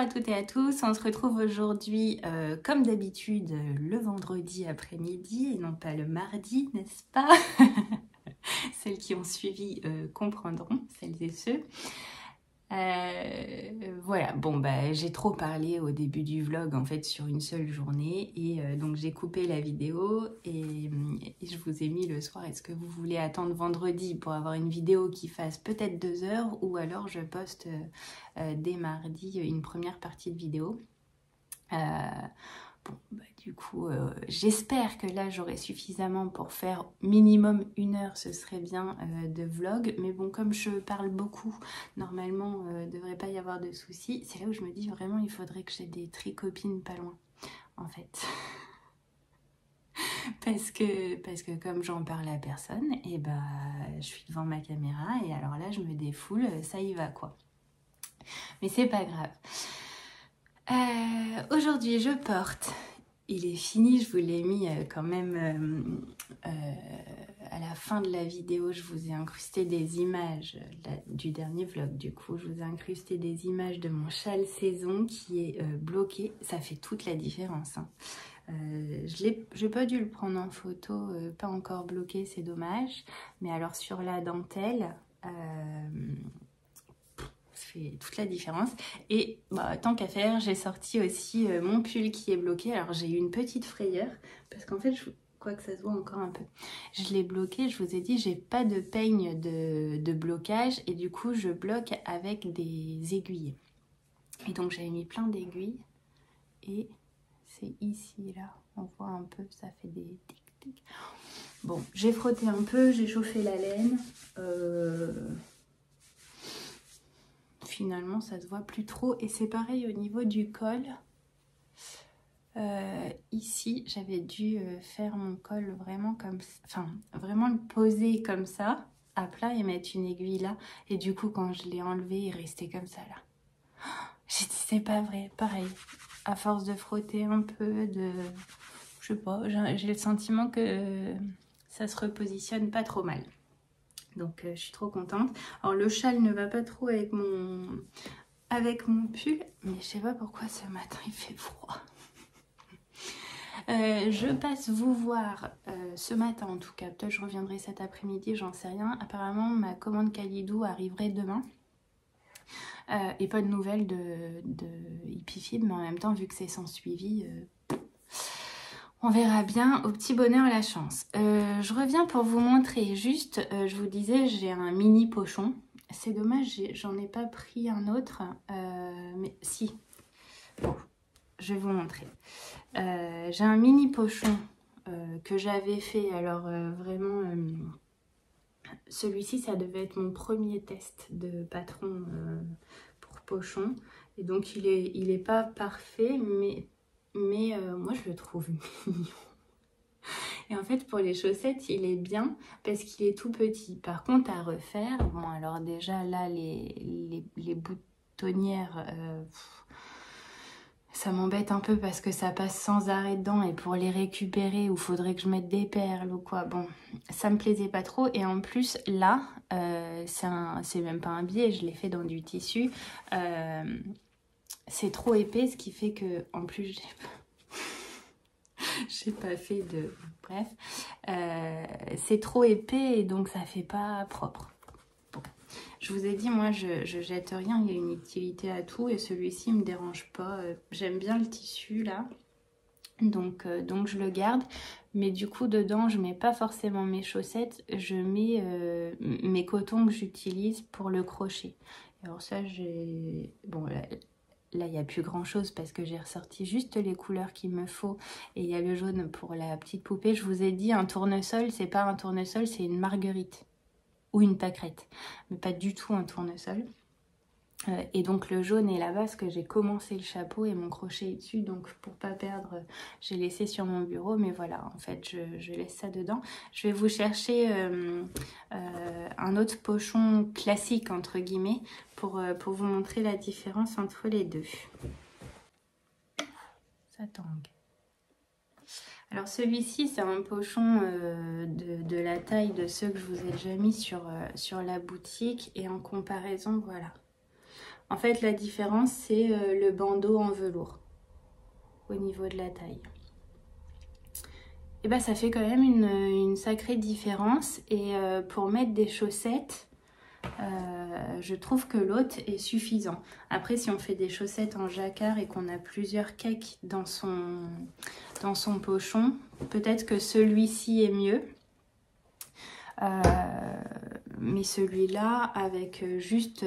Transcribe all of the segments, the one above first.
à toutes et à tous, on se retrouve aujourd'hui comme d'habitude le vendredi après-midi et non pas le mardi, n'est-ce pas? Celles qui ont suivi comprendront, celles et ceux. Voilà, bon bah j'ai trop parlé au début du vlog en fait sur une seule journée et donc j'ai coupé la vidéo et je vous ai mis le soir. Est-ce que vous voulez attendre vendredi pour avoir une vidéo qui fasse peut-être 2 heures ou alors je poste dès mardi une première partie de vidéo. Bon, bah, du coup, j'espère que là, j'aurai suffisamment pour faire minimum 1 heure, ce serait bien, de vlog. Mais bon, comme je parle beaucoup, normalement, il ne devrait pas y avoir de soucis. C'est là où je me dis vraiment, il faudrait que j'ai des tricopines pas loin, en fait. parce que comme j'en parle à personne, et bah, je suis devant ma caméra et alors là, je me défoule, ça y va, quoi. Mais c'est pas grave. Aujourd'hui, je porte, il est fini, je vous l'ai mis quand même à la fin de la vidéo, je vous ai incrusté des images du dernier vlog, du coup, je vous ai incrusté des images de mon châle saison qui est bloqué, ça fait toute la différence. Hein. J'ai pas dû le prendre en photo, pas encore bloqué, c'est dommage, mais alors sur la dentelle... fait toute la différence et bah, tant qu'à faire j'ai sorti aussi mon pull qui est bloqué. Alors j'ai eu une petite frayeur parce qu'en fait quoi que ça se voit encore un peu, je l'ai bloqué, je vous ai dit j'ai pas de peigne de blocage et du coup je bloque avec des aiguilles et donc j'avais mis plein d'aiguilles et c'est ici là on voit un peu, ça fait des tic tic. Bon, j'ai frotté un peu, j'ai chauffé la laine, finalement ça se voit plus trop et c'est pareil au niveau du col. Ici j'avais dû faire mon col vraiment comme enfin vraiment le poser comme ça à plat et mettre une aiguille là et du coup quand je l'ai enlevé il restait comme ça là. J'ai dit c'est pas vrai, pareil à force de frotter un peu, de je sais pas, j'ai le sentiment que ça se repositionne pas trop mal. Donc je suis trop contente. Alors le châle ne va pas trop avec mon pull, mais je sais pas pourquoi ce matin il fait froid. Je passe vous voir ce matin en tout cas, peut-être je reviendrai cet après-midi, j'en sais rien. Apparemment ma commande Kalidou arriverait demain. Et pas de nouvelles de Hippie, mais en même temps vu que c'est sans suivi, on verra bien, au petit bonheur la chance. Je reviens pour vous montrer juste, je vous disais, j'ai un mini pochon. C'est dommage, j'en ai pas pris un autre, mais si. Bon, je vais vous montrer. J'ai un mini pochon que j'avais fait, alors vraiment, celui-ci, ça devait être mon premier test de patron pour pochon. Et donc, il est pas parfait, mais moi, je le trouve mignon. Et en fait, pour les chaussettes, il est bien parce qu'il est tout petit. Par contre, à refaire, bon, alors déjà, là, les boutonnières, ça m'embête un peu parce que ça passe sans arrêt dedans. Et pour les récupérer, il faudrait que je mette des perles ou quoi. Bon, ça me plaisait pas trop. Et en plus, là, c'est même pas un biais, je l'ai fait dans du tissu. C'est trop épais, ce qui fait que, en plus, j'ai pas fait de... Bref, c'est trop épais et donc ça fait pas propre. Bon. Je vous ai dit, moi je jette rien, il y a une utilité à tout et celui-ci me dérange pas. J'aime bien le tissu là, donc je le garde. Mais du coup dedans je mets pas forcément mes chaussettes, je mets mes cotons que j'utilise pour le crochet. Alors ça j'ai... Bon là, il n'y a plus grand chose parce que j'ai ressorti juste les couleurs qu'il me faut. Et il y a le jaune pour la petite poupée. Je vous ai dit, un tournesol, c'est pas un tournesol, c'est une marguerite. Ou une pâquerette. Mais pas du tout un tournesol. Et donc le jaune est là-bas parce que j'ai commencé le chapeau et mon crochet est dessus. Donc pour pas perdre, j'ai laissé sur mon bureau. Mais voilà, en fait, je laisse ça dedans. Je vais vous chercher un autre pochon classique, entre guillemets, pour vous montrer la différence entre les deux. Ça tangue. Alors celui-ci, c'est un pochon de la taille de ceux que je vous ai déjà mis sur la boutique. Et en comparaison, voilà. En fait, la différence, c'est le bandeau en velours au niveau de la taille. Et ben, ça fait quand même une sacrée différence. Et pour mettre des chaussettes, je trouve que l'autre est suffisant. Après, si on fait des chaussettes en jacquard et qu'on a plusieurs cakes dans son pochon, peut-être que celui-ci est mieux. Mais celui-là, avec juste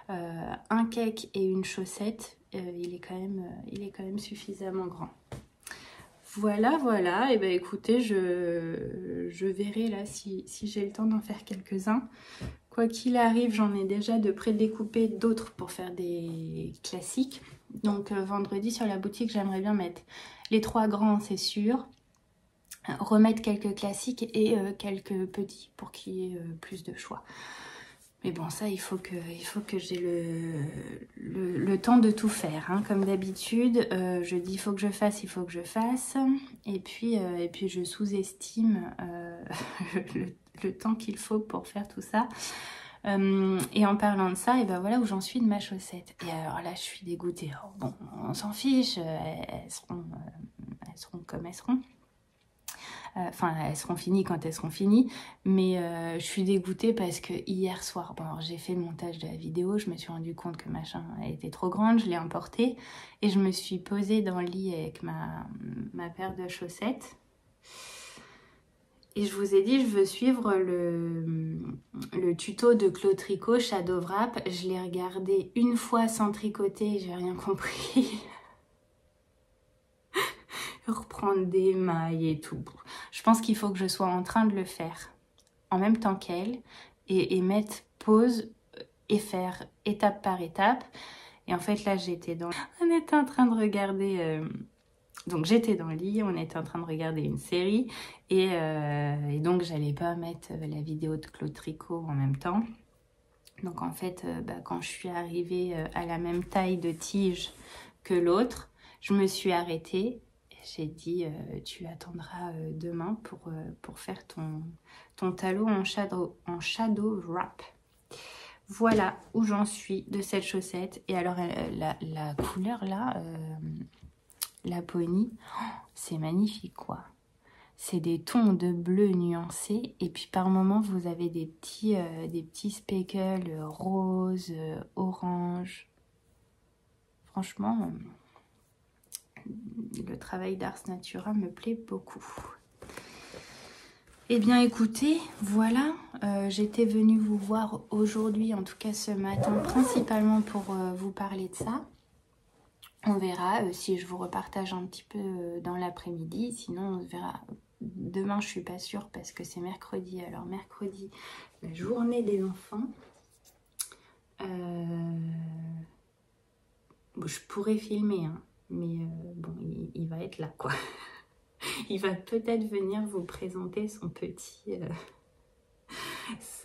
un cake et une chaussette, il est quand même suffisamment grand. Voilà, voilà. Et ben écoutez, je verrai là si j'ai le temps d'en faire quelques-uns. Quoi qu'il arrive, j'en ai déjà de prédécoupé d'autres pour faire des classiques. Donc vendredi sur la boutique, j'aimerais bien mettre les 3 grands, c'est sûr. Remettre quelques classiques et quelques petits pour qu'il y ait plus de choix. Mais bon, ça, il faut que j'ai le temps de tout faire. Hein. Comme d'habitude, je dis il faut que je fasse. Et puis je sous-estime le temps qu'il faut pour faire tout ça. Et en parlant de ça, et ben voilà où j'en suis de ma chaussette. Et alors là, je suis dégoûtée. Alors, bon, on s'en fiche, elles seront comme elles seront. Enfin, elles seront finies quand elles seront finies. Mais je suis dégoûtée parce que hier soir, bon, j'ai fait le montage de la vidéo, je me suis rendu compte que machin était trop grande, je l'ai emportée et je me suis posée dans le lit avec ma paire de chaussettes. Et je vous ai dit, je veux suivre le tuto de Claude Tricot, Shadow Wrap. Je l'ai regardé une fois sans tricoter, j'ai rien compris. Reprendre des mailles et tout. Je pense qu'il faut que je sois en train de le faire en même temps qu'elle et mettre pause et faire étape par étape. Et en fait, là, on était en train de regarder... Donc, j'étais dans le lit, on était en train de regarder une série et donc, j'allais pas mettre la vidéo de Claude Tricot en même temps. Donc, en fait, quand je suis arrivée à la même taille de tige que l'autre, je me suis arrêtée. J'ai dit, tu attendras demain pour faire ton talon en shadow wrap. Voilà où j'en suis de cette chaussette. Et alors, la couleur là, la pony, oh, c'est magnifique quoi. C'est des tons de bleu nuancés. Et puis par moments, vous avez des petits speckles rose, orange. Franchement... le travail d'Ars Natura me plaît beaucoup. Eh bien écoutez, voilà, j'étais venue vous voir aujourd'hui, en tout cas ce matin, principalement pour vous parler de ça. On verra si je vous repartage un petit peu dans l'après-midi, sinon on verra. Demain je suis pas sûre parce que c'est mercredi, alors mercredi, la journée des enfants. Bon, je pourrais filmer, hein. Mais bon, il va être là, quoi. Il va peut-être venir vous présenter son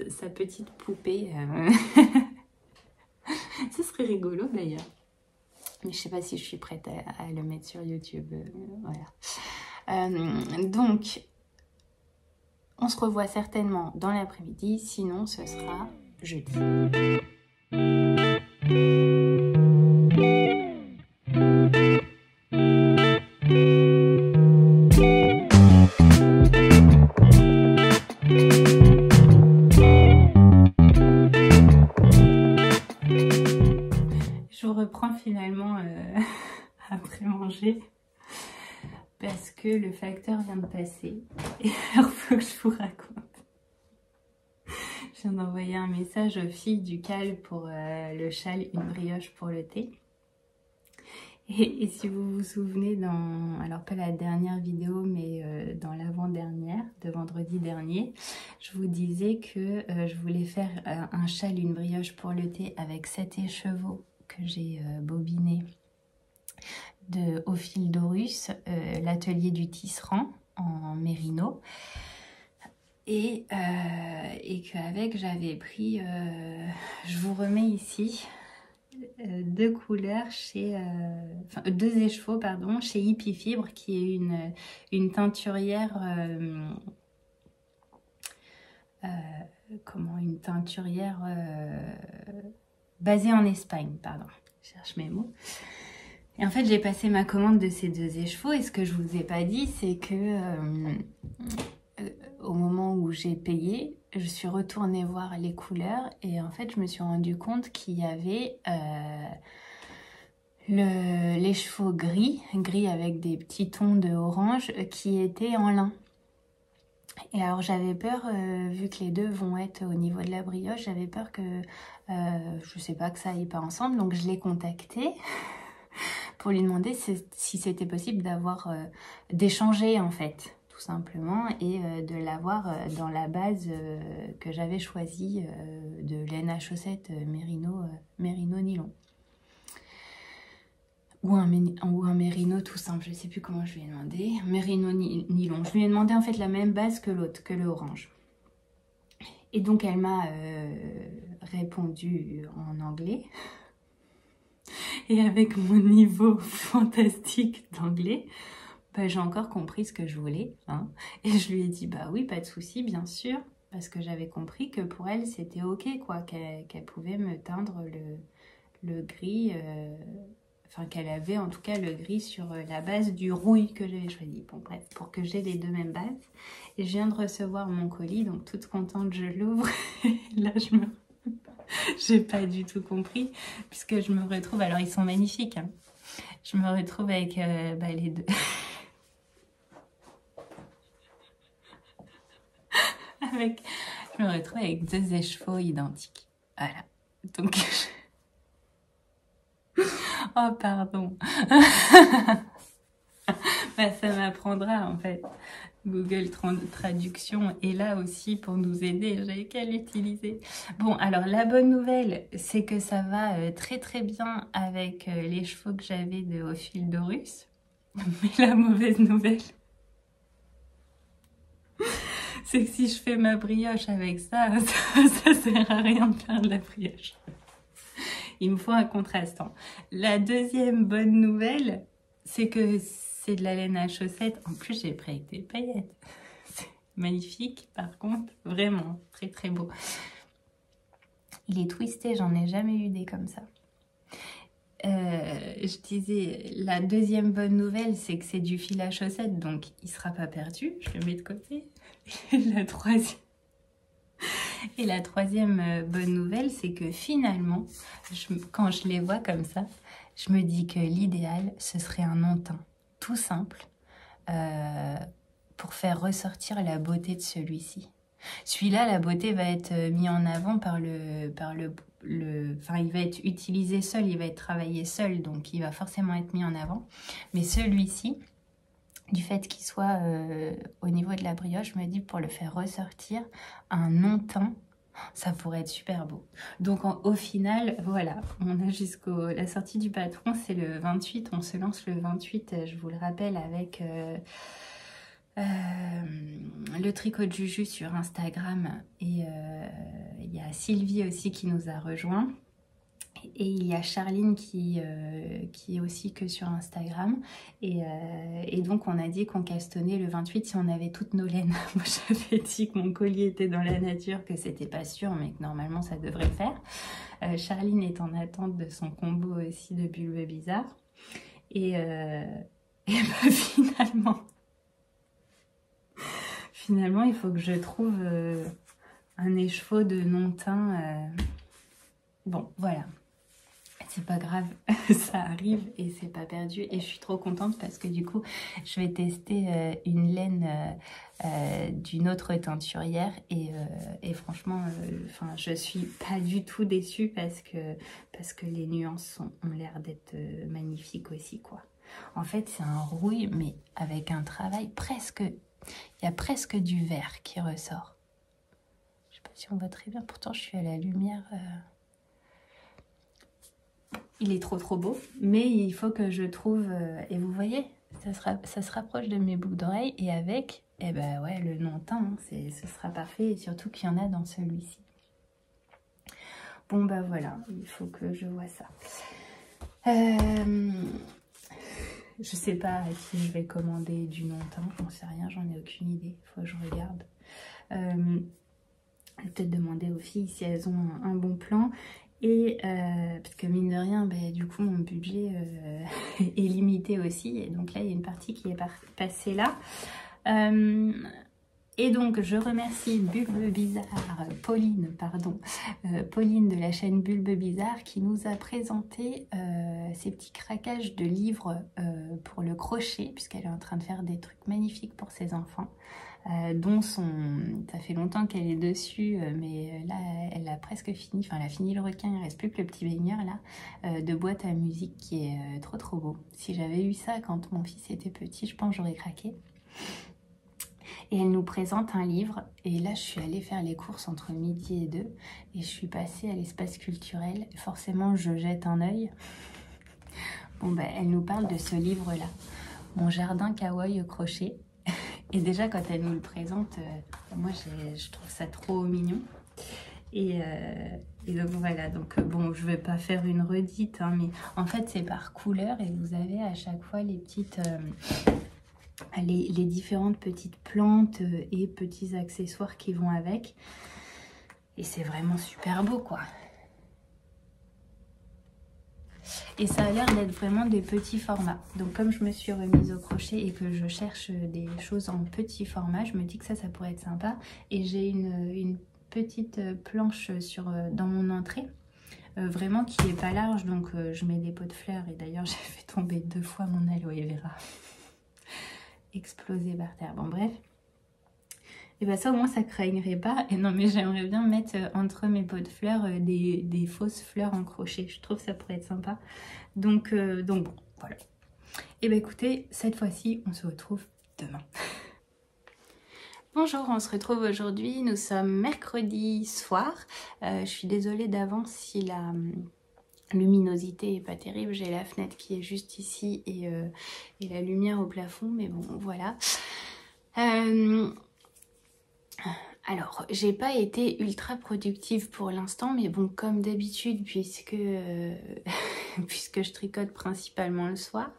sa petite poupée. Ce serait rigolo, d'ailleurs. Mais je sais pas si je suis prête à le mettre sur YouTube. Voilà. Donc, on se revoit certainement dans l'après-midi. Sinon, ce sera jeudi. Je reprends finalement après manger parce que le facteur vient de passer et il faut que je vous raconte. Je viens d'envoyer un message aux filles du Cal pour le châle, une brioche pour le thé. Et si vous vous souvenez alors pas la dernière vidéo, mais dans l'avant-dernière, de vendredi dernier, je vous disais que je voulais faire un châle, une brioche pour le thé avec 7 écheveaux que j'ai bobiné au fil d'Aurus, l'atelier du tisserand en mérino. Et qu'avec j'avais pris, je vous remets ici, 2 couleurs enfin 2 écheveaux pardon, chez Hippie Fibre, qui est une teinturière, une teinturière basé en Espagne, pardon, je cherche mes mots. Et en fait, j'ai passé ma commande de ces 2 écheveaux et ce que je vous ai pas dit, c'est que au moment où j'ai payé, je suis retournée voir les couleurs et en fait, je me suis rendu compte qu'il y avait l'écheveau gris avec des petits tons de orange qui étaient en lin. Et alors j'avais peur, vu que les deux vont être au niveau de la brioche, j'avais peur que, je sais pas, que ça aille pas ensemble, donc je l'ai contacté pour lui demander si c'était possible d'avoir, d'échanger en fait, tout simplement, et de l'avoir dans la base que j'avais choisie de laine à chaussettes Merino nylon. Ou un mérino tout simple, je sais plus comment je lui ai demandé. Mérino nylon. Je lui ai demandé en fait la même base que l'autre, que le orange. Et donc elle m'a répondu en anglais. Et avec mon niveau fantastique d'anglais, bah, j'ai encore compris ce que je voulais. Hein. Et je lui ai dit, bah oui, pas de souci, bien sûr. Parce que j'avais compris que pour elle, c'était ok, quoi. Qu'elle pouvait me teindre le gris... Enfin, qu'elle avait en tout cas le gris sur la base du rouille que j'avais choisi. Bon, bref, pour que j'ai les 2 mêmes bases. Et je viens de recevoir mon colis, donc toute contente, je l'ouvre. Là, j'ai pas du tout compris, puisque je me retrouve... Alors, ils sont magnifiques, hein. Je me retrouve avec les 2... Je me retrouve avec 2 écheveaux identiques. Voilà. Donc... Oh, pardon. Bah, ça m'apprendra, en fait. Google Traduction est là aussi pour nous aider. J'avais qu'à l'utiliser. Bon, alors, la bonne nouvelle, c'est que ça va très, très bien avec les chevaux que j'avais de Ophildorus. Mais la mauvaise nouvelle, c'est que si je fais ma brioche avec ça, ça sert à rien de faire de la brioche. Il me faut un contrastant. La deuxième bonne nouvelle, c'est que c'est de la laine à chaussettes. En plus, j'ai pris avec des paillettes. C'est magnifique, par contre. Vraiment, très très beau. Il est twisté, j'en ai jamais eu des comme ça. Je disais, la deuxième bonne nouvelle, c'est que c'est du fil à chaussettes, donc il ne sera pas perdu. Je le mets de côté. Et la troisième bonne nouvelle, c'est que finalement, quand je les vois comme ça, je me dis que l'idéal, ce serait un non-teint tout simple pour faire ressortir la beauté de celui-ci. Celui-là, la beauté va être mise en avant par enfin, il va être utilisé seul, il va être travaillé seul, donc il va forcément être mis en avant. Mais celui-ci, du fait qu'il soit au niveau de la brioche, je me dis pour le faire ressortir, un non-teint, ça pourrait être super beau. Donc au final, voilà, on a jusqu'à la sortie du patron, c'est le 28, on se lance le 28, je vous le rappelle, avec le tricot de Juju sur Instagram. Et il y a Sylvie aussi qui nous a rejoint. Et il y a Charline qui est aussi que sur Instagram. Et donc, on a dit qu'on castonnait le 28 si on avait toutes nos laines. Moi, j'avais dit que mon collier était dans la nature, que c'était pas sûr, mais que normalement, ça devrait le faire. Charline est en attente de son combo aussi de bulbes bizarres. Et bah, finalement, il faut que je trouve un écheveau de non-teint. Bon, voilà. C'est pas grave, ça arrive et c'est pas perdu. Et je suis trop contente parce que du coup, je vais tester une laine d'une autre teinturière. Et franchement, enfin, je suis pas du tout déçue parce que les nuances ont l'air d'être magnifiques aussi, quoi. En fait, c'est un rouille, mais avec un travail presque... Il y a presque du vert qui ressort. Je sais pas si on voit très bien, pourtant je suis à la lumière... Il est trop beau, mais il faut que je trouve... et vous voyez, ça se rapproche de mes boucles d'oreilles. Et avec, eh ben ouais, le non-teint, hein, ce sera parfait. Et surtout qu'il y en a dans celui-ci. Bon, bah voilà, il faut que je vois ça. Je sais pas à qui je vais commander du non-teint, j'en sais rien, j'en ai aucune idée. Il faut que je regarde. Je vais peut-être demander aux filles si elles ont un bon plan. Et parce que mine de rien, du coup mon budget est limité aussi. Et donc là il y a une partie qui est passée là. Et donc je remercie Bulbe Bizarre, Pauline de la chaîne Bulbe Bizarre qui nous a présenté ces petits craquages de livres pour le crochet, puisqu'elle est en train de faire des trucs magnifiques pour ses enfants. Ça fait longtemps qu'elle est dessus, mais là elle a presque fini, enfin elle a fini le requin, il ne reste plus que le petit baigneur là, de boîte à musique qui est trop beau. Si j'avais eu ça quand mon fils était petit, je pense que j'aurais craqué. Et elle nous présente un livre, et là je suis allée faire les courses entre midi et 2, et je suis passée à l'espace culturel, forcément je jette un œil. Bon elle nous parle de ce livre-là, Mon jardin kawaii au crochet. Et déjà quand elle nous le présente, moi je trouve ça trop mignon. Et donc voilà, bon je vais pas faire une redite, hein, mais en fait c'est par couleur et vous avez à chaque fois les petites... les différentes petites plantes et petits accessoires qui vont avec. Et c'est vraiment super beau quoi. Et ça a l'air d'être vraiment des petits formats. Donc comme je me suis remise au crochet et que je cherche des choses en petit format, je me dis que ça pourrait être sympa. Et j'ai une petite planche dans mon entrée. Vraiment qui est pas large, donc je mets des pots de fleurs. Et d'ailleurs j'ai fait tomber 2 fois mon aloe vera. Explosé par terre. Bon bref. Et bah ça au moins ça craignerait pas. Et non mais j'aimerais bien mettre entre mes pots de fleurs des fausses fleurs en crochet. Je trouve que ça pourrait être sympa. Donc bon, voilà. Et bah écoutez, cette fois-ci, on se retrouve demain. Bonjour, on se retrouve aujourd'hui. Nous sommes mercredi soir. Je suis désolée d'avance si la luminosité est pas terrible. J'ai la fenêtre qui est juste ici et la lumière au plafond. Mais bon, voilà. Alors, j'ai pas été ultra productive pour l'instant, mais bon, comme d'habitude, puisque je tricote principalement le soir.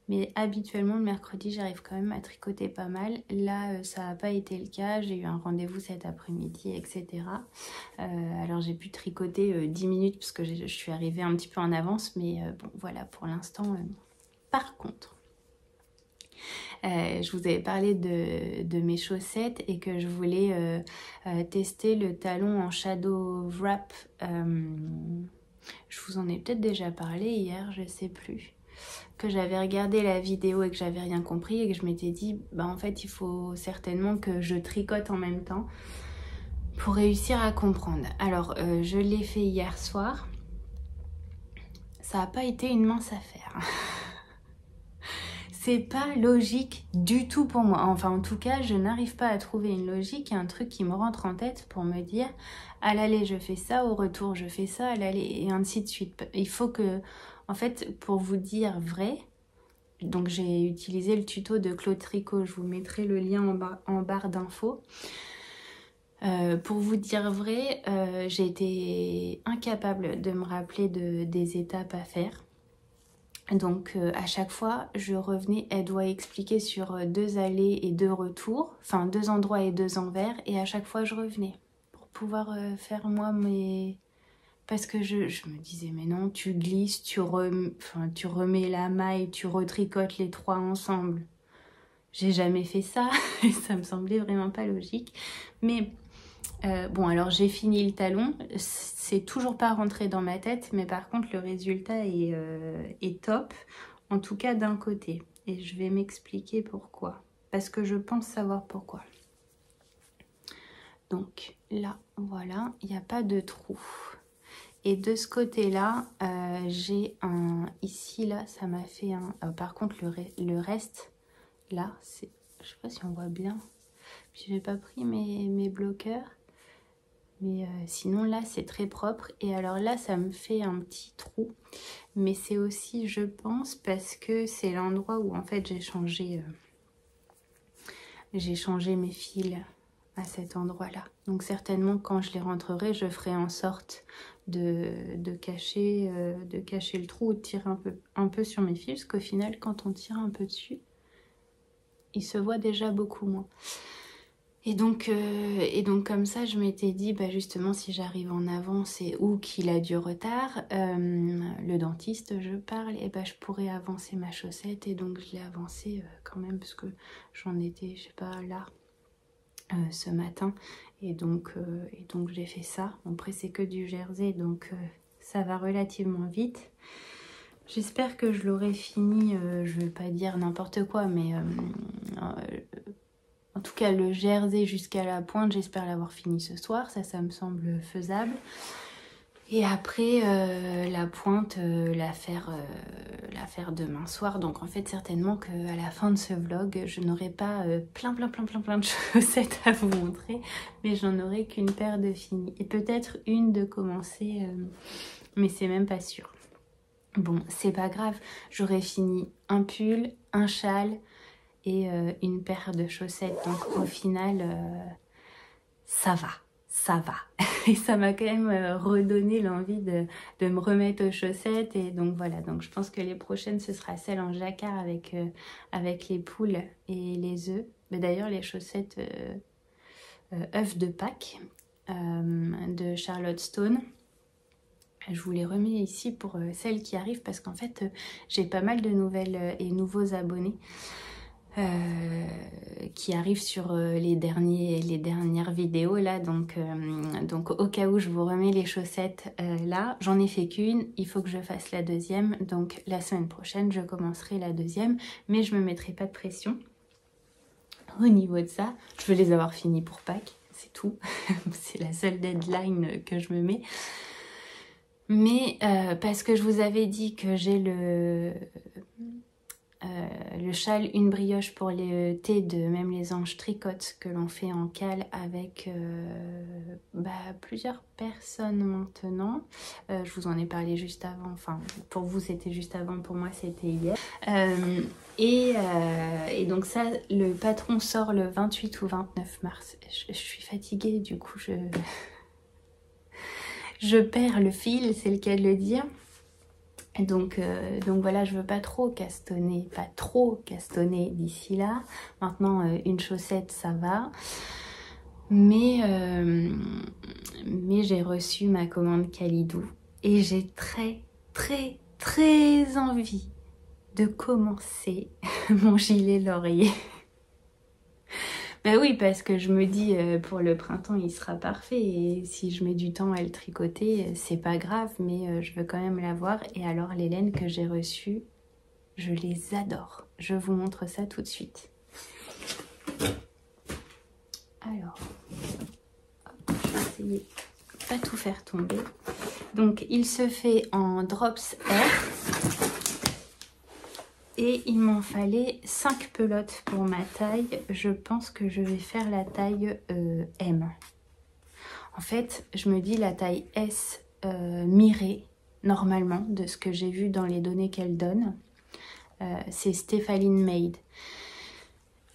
Mais habituellement, le mercredi, j'arrive quand même à tricoter pas mal. Là, ça n'a pas été le cas. J'ai eu un rendez-vous cet après-midi, etc. Alors, j'ai pu tricoter 10 minutes parce que je suis arrivée un petit peu en avance. Mais bon, voilà, pour l'instant. Par contre, je vous avais parlé de mes chaussettes et que je voulais tester le talon en shadow wrap. Je vous en ai peut-être déjà parlé hier, je sais plus. Que j'avais regardé la vidéo et que j'avais rien compris et que je m'étais dit, en fait, il faut certainement que je tricote en même temps pour réussir à comprendre. Alors, je l'ai fait hier soir. Ça n'a pas été une mince affaire. C'est pas logique du tout pour moi. Enfin, en tout cas, je n'arrive pas à trouver une logique. Il y a un truc qui me rentre en tête pour me dire, à l'aller, je fais ça, au retour, je fais ça, à l'aller, et ainsi de suite. Il faut que, en fait, pour vous dire vrai, donc j'ai utilisé le tuto de Claude Tricot. Je vous mettrai le lien en barre d'infos. Pour vous dire vrai, j'ai été incapable de me rappeler des étapes à faire. Donc à chaque fois, je revenais, elle doit expliquer sur 2 allées et 2 retours, enfin 2 endroits et 2 envers, et à chaque fois je revenais pour pouvoir faire moi mes... Parce que je me disais, mais non, tu glisses, tu remets la maille, tu retricotes les 3 ensemble. J'ai jamais fait ça, et ça me semblait vraiment pas logique. Mais bon, alors j'ai fini le talon, c'est toujours pas rentré dans ma tête, mais par contre le résultat est top, en tout cas d'un côté. Et je vais m'expliquer pourquoi, parce que je pense savoir pourquoi. Donc là, voilà, il n'y a pas de trou. Et de ce côté-là, j'ai un... Ici, là, ça m'a fait un... par contre, le reste, là, c'est... Je sais pas si on voit bien. Puis j'ai pas pris mes bloqueurs. Mais sinon là c'est très propre. Et alors là ça me fait un petit trou. Mais c'est aussi je pense parce que c'est l'endroit où en fait j'ai changé mes fils à cet endroit là. Donc certainement quand je les rentrerai je ferai en sorte de cacher le trou ou de tirer un peu sur mes fils. Parce qu'au final quand on tire un peu dessus il se voit déjà beaucoup moins. Et donc comme ça, je m'étais dit, bah justement, si j'arrive en avance et ou qu'il a du retard, le dentiste, je parle, et bah je pourrais avancer ma chaussette. Et donc je l'ai avancée quand même parce que j'en étais, je sais pas, là ce matin. Et donc j'ai fait ça. Bon, après c'est que du jersey, donc ça va relativement vite. J'espère que je l'aurai fini, je vais pas dire n'importe quoi, mais en tout cas, le jersey jusqu'à la pointe, j'espère l'avoir fini ce soir. Ça me semble faisable. Et après, la pointe, la faire demain soir. Donc en fait, certainement qu'à la fin de ce vlog, je n'aurai pas plein de chaussettes à vous montrer. Mais j'en aurai qu'une paire de finies. Et peut-être une de commencer, mais c'est même pas sûr. Bon, c'est pas grave. J'aurai fini un pull, un châle et une paire de chaussettes. Donc au final, ça va. Et ça m'a quand même redonné l'envie de me remettre aux chaussettes. Et donc voilà, donc je pense que les prochaines, ce sera celles en jacquard avec les poules et les œufs. Mais d'ailleurs, les chaussettes œufs de Pâques de Charlotte Stone. Je vous les remets ici pour celles qui arrivent parce qu'en fait, j'ai pas mal de nouvelles et nouveaux abonnés. Qui arrivent sur les dernières vidéos là, donc au cas où je vous remets les chaussettes là, j'en ai fait qu'une, il faut que je fasse la deuxième, donc la semaine prochaine je commencerai la deuxième, mais je me mettrai pas de pression au niveau de ça. Je veux les avoir finis pour Pâques, c'est tout. C'est la seule deadline que je me mets. Mais parce que je vous avais dit que j'ai le châle Une Brioche pour les thés de Même les Anges Tricote que l'on fait en cale avec plusieurs personnes maintenant. Je vous en ai parlé juste avant, enfin pour vous c'était juste avant, pour moi c'était hier. Et donc ça, le patron sort le 28 ou 29 mars. Je suis fatiguée, du coup je perds le fil, c'est le cas de le dire. Donc voilà, je veux pas trop castonner d'ici là. Maintenant, une chaussette, ça va. Mais j'ai reçu ma commande Kalidou et j'ai très envie de commencer mon gilet laurier. Ben oui, parce que je me dis, pour le printemps, il sera parfait. Et si je mets du temps à le tricoter, c'est pas grave, mais je veux quand même l'avoir. Et alors, les laines que j'ai reçues, je les adore. Je vous montre ça tout de suite. Alors, hop, je vais essayer de pas tout faire tomber. Donc, il se fait en Drops Air. Et il m'en fallait 5 pelotes pour ma taille. Je pense que je vais faire la taille M. En fait, je me dis la taille S m'irait normalement de ce que j'ai vu dans les données qu'elle donne. C'est Stéphaline Made.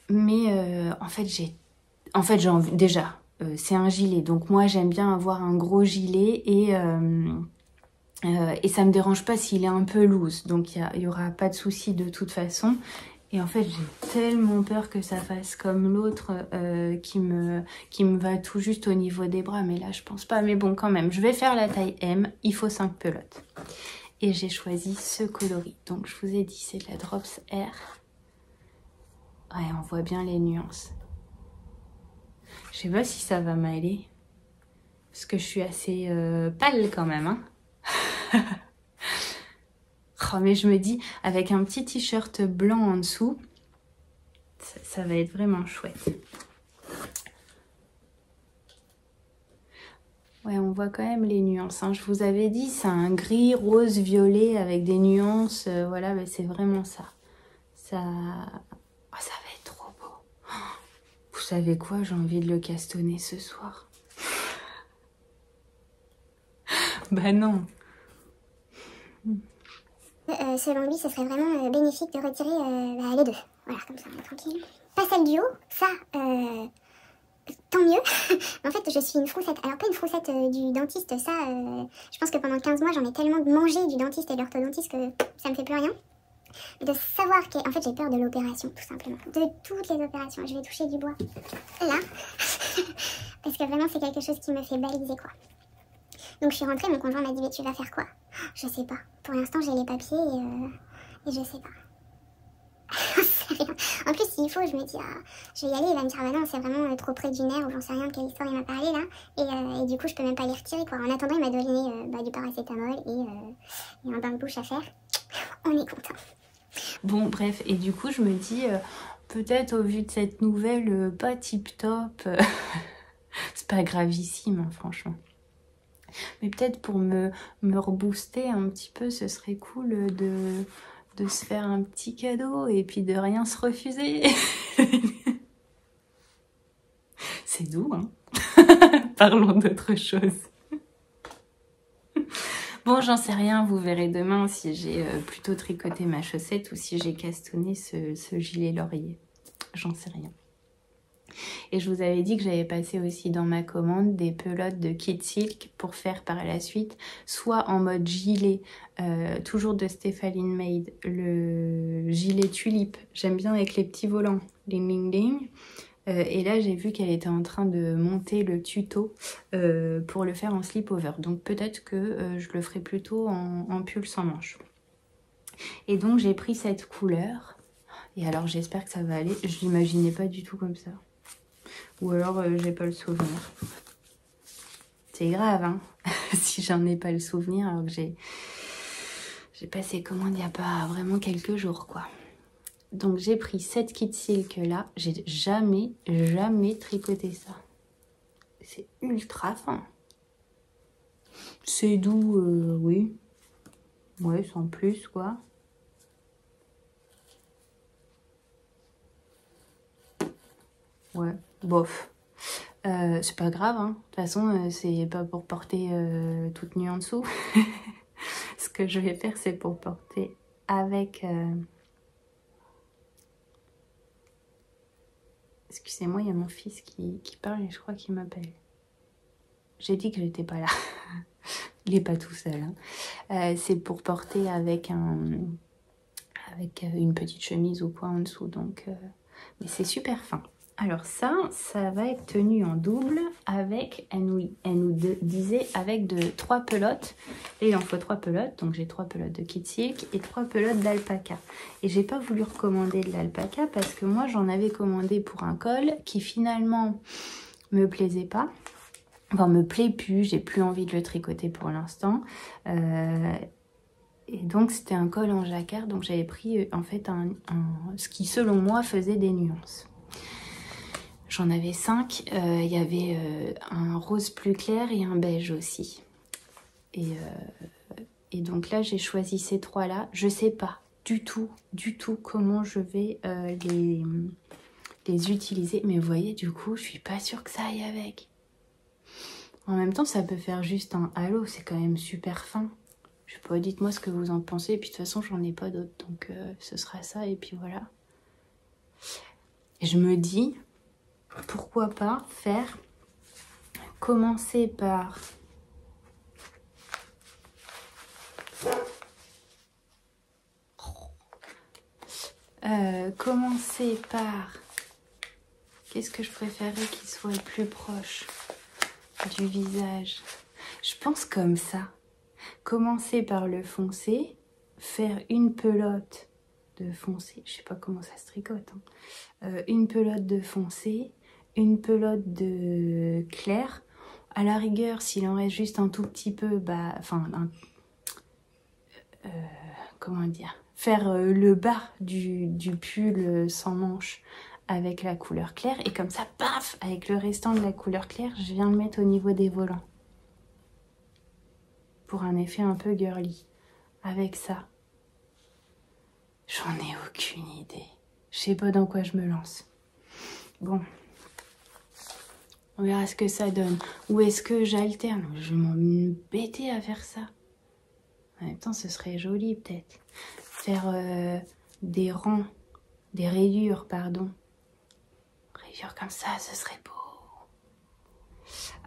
Mais en fait, j'ai envie... Déjà, c'est un gilet. Donc moi, j'aime bien avoir un gros gilet et ça me dérange pas s'il est un peu loose, donc il y aura pas de souci de toute façon. Et en fait, j'ai tellement peur que ça fasse comme l'autre qui me va tout juste au niveau des bras, mais là je pense pas. Mais bon, quand même, je vais faire la taille M, il faut 5 pelotes. Et j'ai choisi ce coloris. Donc je vous ai dit, c'est de la Drops Air. Ouais, on voit bien les nuances. Je sais pas si ça va m'aller, parce que je suis assez pâle quand même, hein. Oh, mais je me dis, avec un petit t-shirt blanc en dessous, ça va être vraiment chouette. Ouais, on voit quand même les nuances, hein. Je vous avais dit, c'est un gris, rose, violet avec des nuances. Voilà, mais c'est vraiment ça. Ça va être trop beau. Vous savez quoi, j'ai envie de le castonner ce soir. Bah non. Selon lui, ce serait vraiment bénéfique de retirer les deux. Voilà, comme ça, on est tranquille. Pas celle du haut, ça, tant mieux. En fait, je suis une froussette. Alors, pas une froussette du dentiste, ça, je pense que pendant 15 mois, j'en ai tellement mangé du dentiste et de l'orthodontiste que ça me fait plus rien. de savoir qu'en fait j'ai peur de l'opération, tout simplement. De toutes les opérations. Je vais toucher du bois là. Parce que vraiment c'est quelque chose qui me fait baliser quoi. Donc je suis rentrée, mon conjoint m'a dit mais tu vas faire quoi? Je sais pas. Pour l'instant j'ai les papiers et je sais pas. En plus s'il faut je me dis ah, je vais y aller, il va me dire ah bah non c'est vraiment trop près du nerf ou j'en sais rien de quelle histoire il m'a parlé là et du coup je peux même pas les retirer quoi. En attendant il m'a donné du paracétamol et un bain de bouche à faire. On est content. Bon bref, et du coup je me dis peut-être au vu de cette nouvelle pas tip top, c'est pas gravissime hein, franchement. Mais peut-être pour me rebooster un petit peu, ce serait cool de se faire un petit cadeau et puis de rien se refuser. C'est doux, hein. Parlons d'autre chose. Bon, j'en sais rien, vous verrez demain si j'ai plutôt tricoté ma chaussette ou si j'ai castonné ce gilet laurier. J'en sais rien. Et je vous avais dit que j'avais passé aussi dans ma commande des pelotes de Kid Silk pour faire par la suite, soit en mode gilet, toujours de Stephaline Made, le gilet tulipe. J'aime bien avec les petits volants, ding ding ding. Et là, j'ai vu qu'elle était en train de monter le tuto pour le faire en slip-over. Donc peut-être que je le ferai plutôt en pull sans manche. Et donc j'ai pris cette couleur. Et alors j'espère que ça va aller. Je l'imaginais pas du tout comme ça. Ou alors j'ai pas le souvenir. C'est grave, hein. Si j'en ai pas le souvenir, alors que j'ai passé commande il y a pas vraiment quelques jours, quoi. Donc j'ai pris cette Kid Silk là. J'ai jamais tricoté ça. C'est ultra fin. C'est doux, oui. Ouais, sans plus, quoi. Ouais, bof. C'est pas grave, hein. De toute façon, c'est pas pour porter toute nue en dessous. Ce que je vais faire, c'est pour porter avec... Excusez-moi, il y a mon fils qui parle et je crois qu'il m'appelle. J'ai dit que j'étais pas là. Il est pas tout seul. Hein. C'est pour porter avec une petite chemise ou quoi en dessous. Donc, mais c'est super fin. Alors ça va être tenu en double avec, elle nous disait avec 3 pelotes. Et il en faut 3 pelotes. Donc j'ai 3 pelotes de Kid Silk et 3 pelotes d'alpaca. Et j'ai pas voulu recommander de l'alpaca parce que moi j'en avais commandé pour un col qui finalement me plaisait pas. Enfin me plaît plus, j'ai plus envie de le tricoter pour l'instant. Et donc c'était un col en jacquard. Donc j'avais pris en fait ce qui selon moi faisait des nuances. J'en avais 5, il y avait un rose plus clair et un beige aussi. Et donc là, j'ai choisi ces 3 là. Je sais pas du tout comment je vais les utiliser. Mais vous voyez, du coup, je suis pas sûre que ça aille avec. En même temps, ça peut faire juste un halo. C'est quand même super fin. Je sais pas, dites-moi ce que vous en pensez. Et puis de toute façon, j'en ai pas d'autres. Donc ce sera ça et puis voilà. Et je me dis... Pourquoi pas commencer par qu'est-ce que je préférais qu'il soit le plus proche du visage? Je pense comme ça. Commencer par le foncé, faire une pelote de foncé, je sais pas comment ça se tricote, hein. Une pelote de foncé, une pelote de clair. À la rigueur, s'il en reste juste un tout petit peu, bah, enfin, comment dire, faire le bas du pull sans manche avec la couleur claire. Et comme ça, paf, avec le restant de la couleur claire, je viens le mettre au niveau des volants. Pour un effet un peu girly. Avec ça. J'en ai aucune idée. Je sais pas dans quoi je me lance. Bon. On verra ce que ça donne. Ou est-ce que j'alterne? Je vais m'embêter à faire ça. En même temps, ce serait joli peut-être. Faire des rangs, des rayures, pardon. Rayures comme ça, ce serait beau.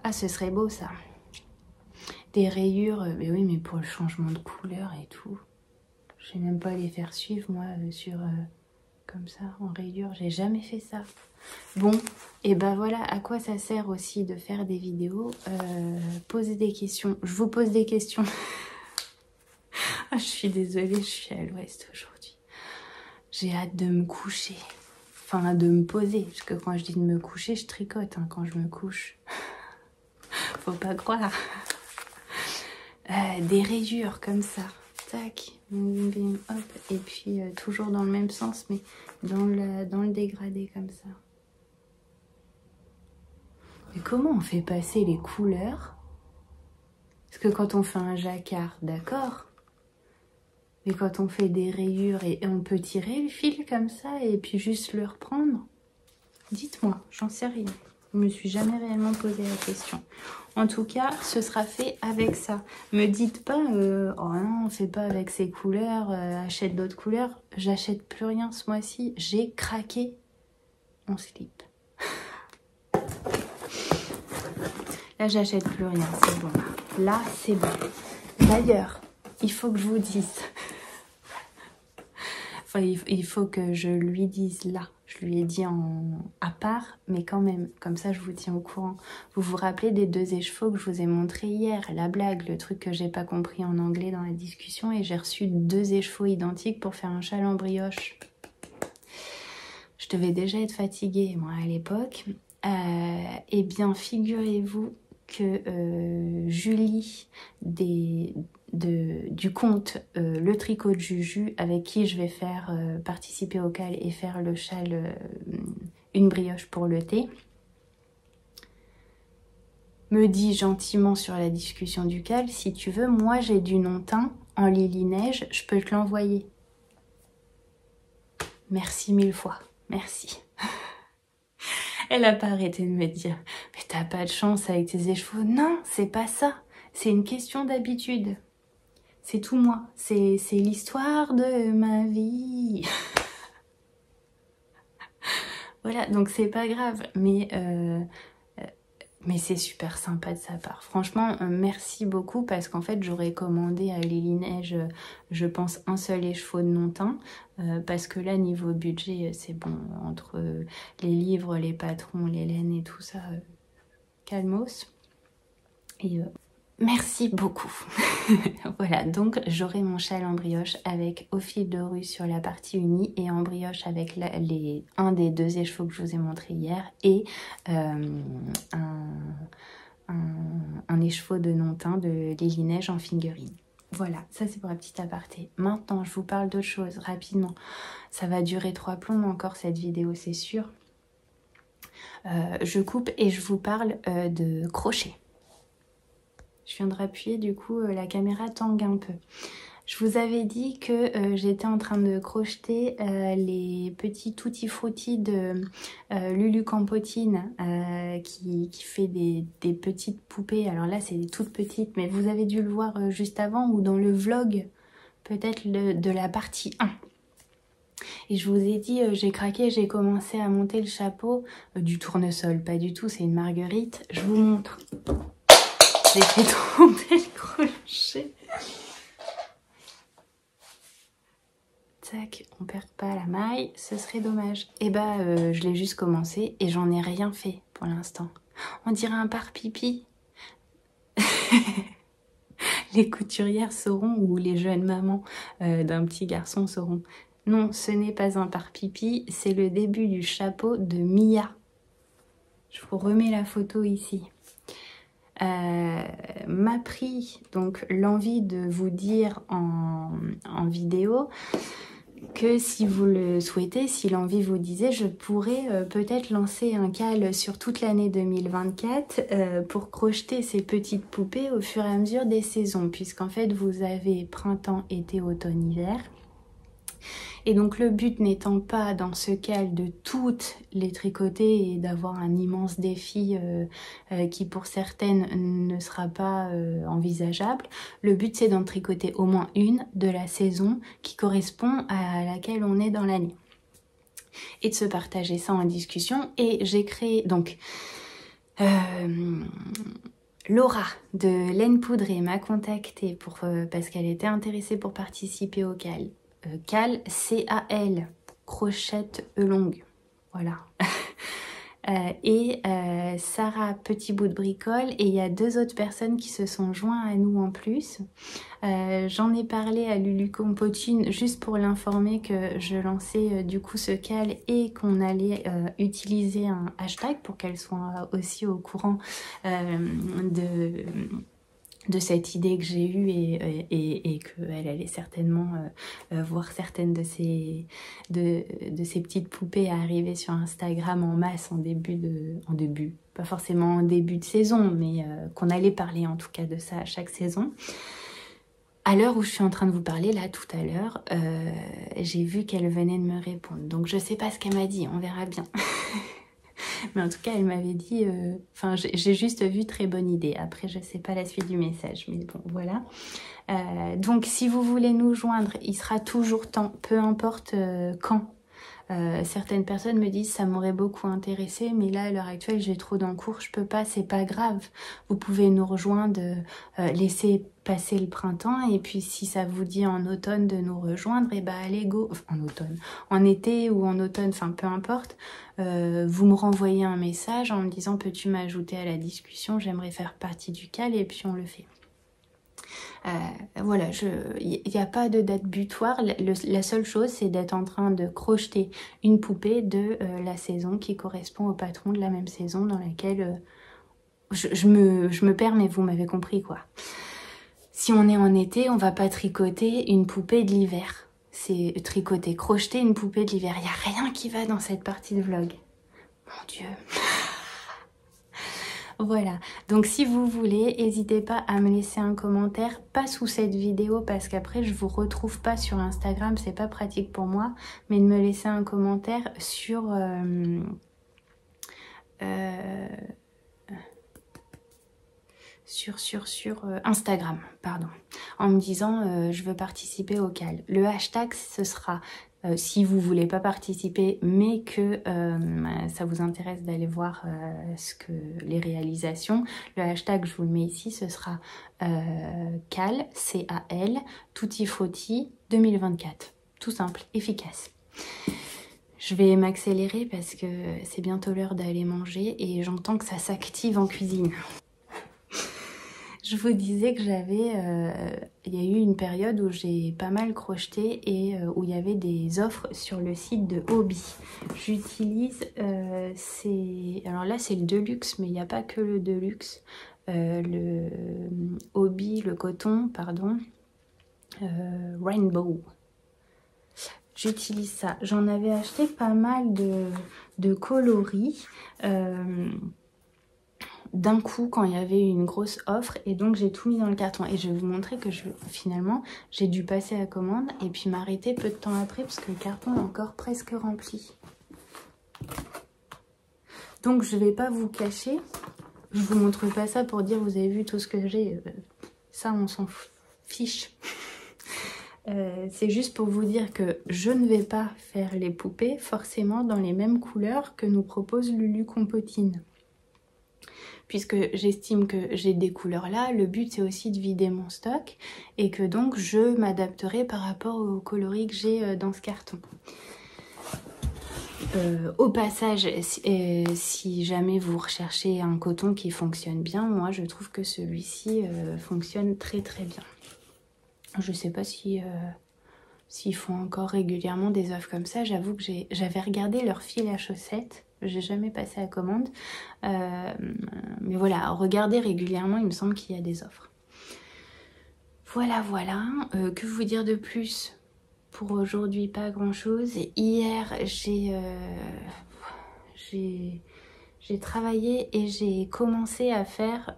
Ah, ce serait beau ça. Des rayures, mais oui, mais pour le changement de couleur et tout. Je vais même pas les faire suivre, moi, sur... comme ça, en rayure. J'ai jamais fait ça. Bon, et ben voilà, à quoi ça sert aussi de faire des vidéos. Poser des questions. Je vous pose des questions. Je suis désolée, je suis à l'ouest aujourd'hui. J'ai hâte de me coucher. Enfin, de me poser. Parce que quand je dis de me coucher, je tricote hein, quand je me couche. Faut pas croire. Des rayures comme ça. Tac, bim, bim, hop. Et puis toujours dans le même sens, mais dans le dégradé comme ça. Mais comment on fait passer les couleurs? Parce que quand on fait un jacquard, d'accord. Mais quand on fait des rayures et on peut tirer le fil comme ça et puis juste le reprendre, dites-moi, j'en sais rien. Je me suis jamais réellement posé la question. En tout cas, ce sera fait avec ça. Me dites pas, oh non, on fait pas avec ces couleurs, achète d'autres couleurs. J'achète plus rien ce mois-ci. J'ai craqué mon slip. Là, j'achète plus rien, c'est bon. Là, c'est bon. D'ailleurs, il faut que je vous dise. Enfin, il faut que je lui dise là. Je lui ai dit à part, mais quand même, comme ça je vous tiens au courant. Vous vous rappelez des 2 écheveaux que je vous ai montré hier, la blague, le truc que j'ai pas compris en anglais dans la discussion, et j'ai reçu 2 écheveaux identiques pour faire un châle en brioche. Je devais déjà être fatiguée, moi, à l'époque. Eh bien, figurez-vous que Julie du compte Le Tricot de Juju, avec qui je vais faire participer au CAL et faire le châle une brioche pour le thé, me dit gentiment sur la discussion du CAL, si tu veux, moi j'ai du non-teint en Lily-Neige, je peux te l'envoyer. Merci 1000 fois, merci. Elle a pas arrêté de me dire, mais t'as pas de chance avec tes écheveaux. Non, c'est pas ça, c'est une question d'habitude. C'est tout moi, c'est l'histoire de ma vie. Voilà, donc c'est pas grave, mais c'est super sympa de sa part. Franchement, merci beaucoup parce qu'en fait, j'aurais commandé à Lily-Neige, je pense, un seul écheveau de non-teint parce que là, niveau budget, c'est bon, entre les livres, les patrons, les laines et tout ça, calmos. Et merci beaucoup. Voilà, donc j'aurai mon châle en brioche avec au fil de rue sur la partie unie et en brioche avec un des 2 écheveaux que je vous ai montré hier et un écheveau de non-teint de Lily-Neige en fingering. Voilà, ça c'est pour la petite aparté. Maintenant, je vous parle d'autre chose rapidement. Ça va durer 3 plombs encore cette vidéo, c'est sûr. Je coupe et je vous parle de crochet. Je viens de rappuyer, du coup, la caméra tangue un peu. Je vous avais dit que j'étais en train de crocheter les petits tutti frutti de Lulu Campotine qui fait des petites poupées. Alors là, c'est des toutes petites, mais vous avez dû le voir juste avant ou dans le vlog, peut-être de la partie 1. Et je vous ai dit, j'ai craqué, j'ai commencé à monter le chapeau du tournesol. Pas du tout, c'est une marguerite. Je vous montre. J'ai fait tomber le crochet. Tac, on perd pas la maille, ce serait dommage. Et bah, je l'ai juste commencé et j'en ai rien fait pour l'instant. On dirait un pare-pipi. Les couturières sauront, ou les jeunes mamans d'un petit garçon sauront. Non, ce n'est pas un pare-pipi, c'est le début du chapeau de Mia. Je vous remets la photo ici. M'a pris donc l'envie de vous dire en vidéo que si vous le souhaitez, si l'envie vous disait, je pourrais peut-être lancer un CAL sur toute l'année 2024 pour crocheter ces petites poupées au fur et à mesure des saisons, puisqu'en fait vous avez printemps, été, automne, hiver. Et donc le but n'étant pas dans ce CAL de toutes les tricoter et d'avoir un immense défi qui pour certaines ne sera pas envisageable, le but c'est d'en tricoter au moins une de la saison qui correspond à laquelle on est dans l'année. Et de se partager ça en discussion. Et j'ai créé donc... Laura de Laine Poudrée m'a contactée parce qu'elle était intéressée pour participer au CAL. CAL, C-A-L, crochette longue. Voilà. Sarah Petit Bout de Bricole, et il y a 2 autres personnes qui se sont joints à nous en plus. J'en ai parlé à Lulu Compotine juste pour l'informer que je lançais du coup ce CAL et qu'on allait utiliser un hashtag pour qu'elle soit aussi au courant de cette idée que j'ai eue et qu'elle allait certainement voir certaines de ces petites poupées arriver sur Instagram en masse pas forcément en début de saison, mais qu'on allait parler en tout cas de ça à chaque saison. À l'heure où je suis en train de vous parler, là, tout à l'heure, j'ai vu qu'elle venait de me répondre. Donc, je sais pas ce qu'elle m'a dit, on verra bien. Mais en tout cas, elle m'avait dit... Enfin, j'ai juste vu très bonne idée. Après, je sais pas la suite du message, mais bon, voilà. Donc, si vous voulez nous joindre, il sera toujours temps, peu importe quand. Certaines personnes me disent ça m'aurait beaucoup intéressé, mais là à l'heure actuelle j'ai trop d'encours, je peux pas, c'est pas grave. Vous pouvez nous rejoindre, laisser passer le printemps, et puis si ça vous dit en automne de nous rejoindre, et bah allez go, enfin, en automne, en été ou en automne, enfin peu importe, vous me renvoyez un message en me disant peux-tu m'ajouter à la discussion, j'aimerais faire partie du CAL, et puis on le fait. Voilà, il n'y a pas de date butoir. La seule chose, c'est d'être en train de crocheter une poupée de la saison qui correspond au patron de la même saison dans laquelle je me perds, mais vous m'avez compris quoi. Si on est en été, on va pas tricoter une poupée de l'hiver. C'est crocheter une poupée de l'hiver. Il n'y a rien qui va dans cette partie de vlog. Mon Dieu. Voilà, donc si vous voulez, n'hésitez pas à me laisser un commentaire, pas sous cette vidéo parce qu'après je vous retrouve pas sur Instagram, c'est pas pratique pour moi, mais de me laisser un commentaire sur Instagram, pardon, en me disant je veux participer au CAL. Le hashtag ce sera si vous voulez pas participer mais que ça vous intéresse d'aller voir les réalisations, le hashtag je vous le mets ici, ce sera CAL, C-A-L, Tutti Frutti 2024. Tout simple, efficace. Je vais m'accélérer parce que c'est bientôt l'heure d'aller manger et j'entends que ça s'active en cuisine. Je vous disais que il y a eu une période où j'ai pas mal crocheté et où il y avait des offres sur le site de Hobby. J'utilise, alors là c'est le Deluxe, mais il n'y a pas que le Deluxe. Le Hobby, le coton, pardon, Rainbow. J'utilise ça. J'en avais acheté pas mal de coloris. D'un coup quand il y avait une grosse offre et donc j'ai tout mis dans le carton et je vais vous montrer que finalement j'ai dû passer à commande et puis m'arrêter peu de temps après parce que le carton est encore presque rempli. Donc je vais pas vous cacher, je vous montre pas ça pour dire vous avez vu tout ce que j'ai, ça on s'en fiche. C'est juste pour vous dire que je ne vais pas faire les poupées forcément dans les mêmes couleurs que nous propose Lulu Compotine. Puisque j'estime que j'ai des couleurs là, le but c'est aussi de vider mon stock et que donc je m'adapterai par rapport aux coloris que j'ai dans ce carton. Au passage, si jamais vous recherchez un coton qui fonctionne bien, moi je trouve que celui-ci fonctionne très très bien. Je sais pas s'ils font encore régulièrement des offres comme ça, j'avoue que j'avais regardé leur fil à chaussettes. J'ai jamais passé à commande. Mais voilà, regardez régulièrement, il me semble qu'il y a des offres. Voilà, voilà. Que vous dire de plus? Pour aujourd'hui, pas grand-chose. Hier, j'ai travaillé et j'ai commencé à faire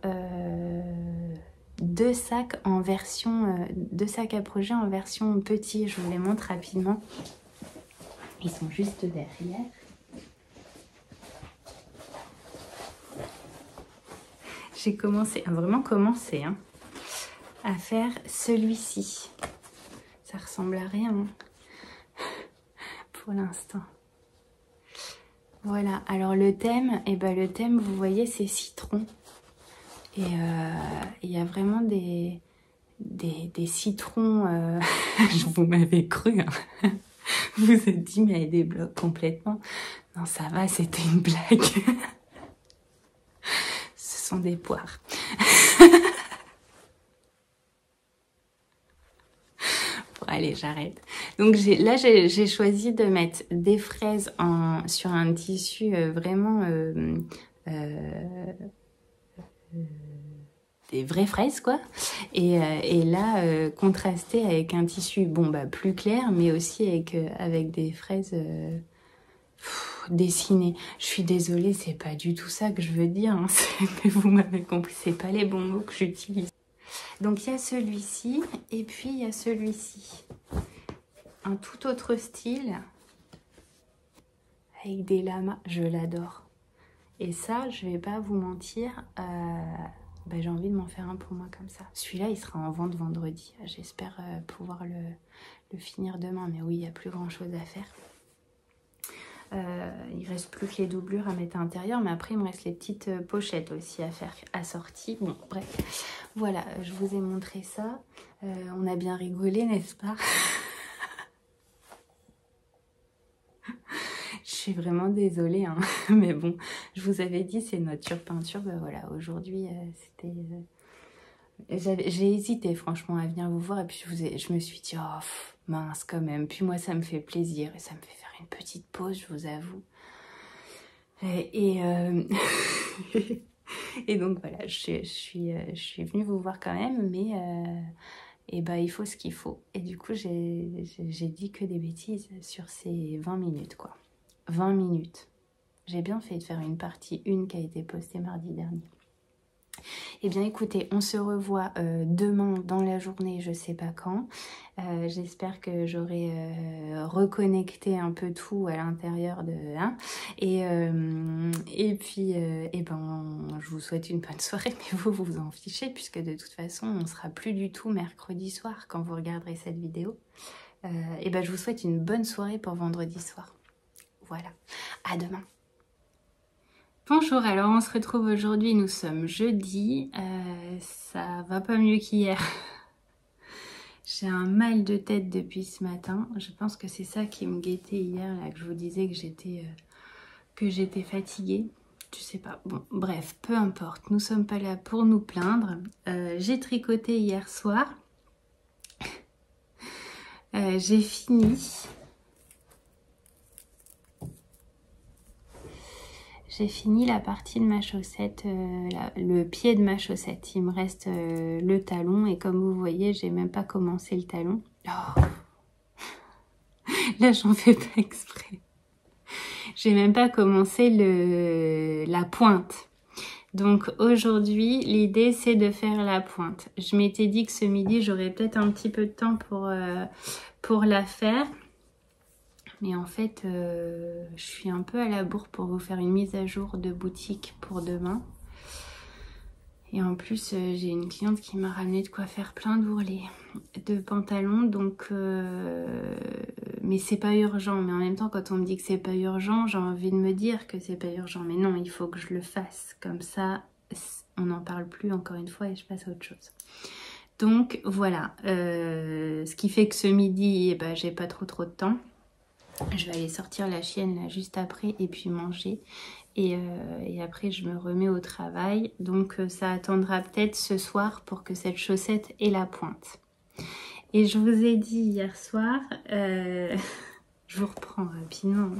2 sacs en version... 2 sacs à projet en version petit. Je vous les montre rapidement. Ils sont juste derrière. J'ai vraiment commencé à faire celui-ci. Ça ressemble à rien pour l'instant. Voilà, alors le thème, le thème, vous voyez, c'est citron. Et il y a vraiment des citrons. Vous m'avez cru, hein. Vous vous êtes dit, mais elle débloque complètement. Non, ça va, c'était une blague. Ce sont des poires. Bon, allez, j'arrête. Donc là, j'ai choisi de mettre des fraises sur un tissu vraiment... des vraies fraises, quoi. Et là, contrasté avec un tissu, bon, bah, plus clair, mais aussi avec des fraises dessinées. Je suis désolée, c'est pas du tout ça que je veux dire, hein. Mais vous m'avez compris, c'est pas les bons mots que j'utilise. Donc, il y a celui-ci, et puis il y a celui-ci. Un tout autre style, avec des lamas, je l'adore. Et ça, je vais pas vous mentir, bah, j'ai envie de m'en faire un pour moi comme ça. Celui-là, il sera en vente vendredi. J'espère pouvoir le finir demain. Mais oui, il n'y a plus grand-chose à faire. Il reste plus que les doublures à mettre à l'intérieur. Mais après, il me reste les petites pochettes aussi à faire assorties. Bon, bref. Voilà, je vous ai montré ça. On a bien rigolé, n'est-ce pas? Je suis vraiment désolée, hein. Mais bon, je vous avais dit, c'est notre surpeinture. Ben voilà, aujourd'hui, c'était... J'ai hésité, franchement, à venir vous voir. Et puis, je me suis dit, oh, mince, quand même. Puis moi, ça me fait plaisir. Et ça me fait faire une petite pause, je vous avoue. Et donc, voilà, je suis venue vous voir quand même. Mais... et bah, il faut ce qu'il faut. Et du coup, j'ai dit que des bêtises sur ces 20 minutes, quoi. 20 minutes. J'ai bien fait de faire une partie 1 qui a été postée mardi dernier. Eh bien, écoutez, on se revoit demain dans la journée, je sais pas quand. J'espère que j'aurai reconnecté un peu tout à l'intérieur de... Hein, et puis, je vous souhaite une bonne soirée, mais vous en fichez, puisque de toute façon, on sera plus du tout mercredi soir quand vous regarderez cette vidéo. Et ben, je vous souhaite une bonne soirée pour vendredi soir. Voilà, à demain. Bonjour, alors on se retrouve aujourd'hui, nous sommes jeudi, ça va pas mieux qu'hier. J'ai un mal de tête depuis ce matin, je pense que c'est ça qui me guettait hier, là, que je vous disais que j'étais fatiguée. Je sais pas, bon, bref, peu importe, nous sommes pas là pour nous plaindre. J'ai tricoté hier soir, j'ai fini. J'ai fini la partie de ma chaussette, le pied de ma chaussette. Il me reste le talon et comme vous voyez, j'ai même pas commencé le talon. Oh. Là, j'en fais pas exprès. J'ai même pas commencé la pointe. Donc aujourd'hui, l'idée c'est de faire la pointe. Je m'étais dit que ce midi, j'aurais peut-être un petit peu de temps pour la faire. Mais en fait, je suis un peu à la bourre pour vous faire une mise à jour de boutique pour demain. Et en plus, j'ai une cliente qui m'a ramené de quoi faire plein d'ourlets, de pantalons. Donc, mais c'est pas urgent. Mais en même temps, quand on me dit que c'est pas urgent, j'ai envie de me dire que c'est pas urgent. Mais non, il faut que je le fasse. Comme ça, on n'en parle plus encore une fois et je passe à autre chose. Donc voilà, ce qui fait que ce midi, eh ben, j'ai pas trop de temps. Je vais aller sortir la chienne là juste après et puis manger. Et après, je me remets au travail. Donc, ça attendra peut-être ce soir pour que cette chaussette ait la pointe. Et je vous ai dit hier soir, je vous reprends rapidement.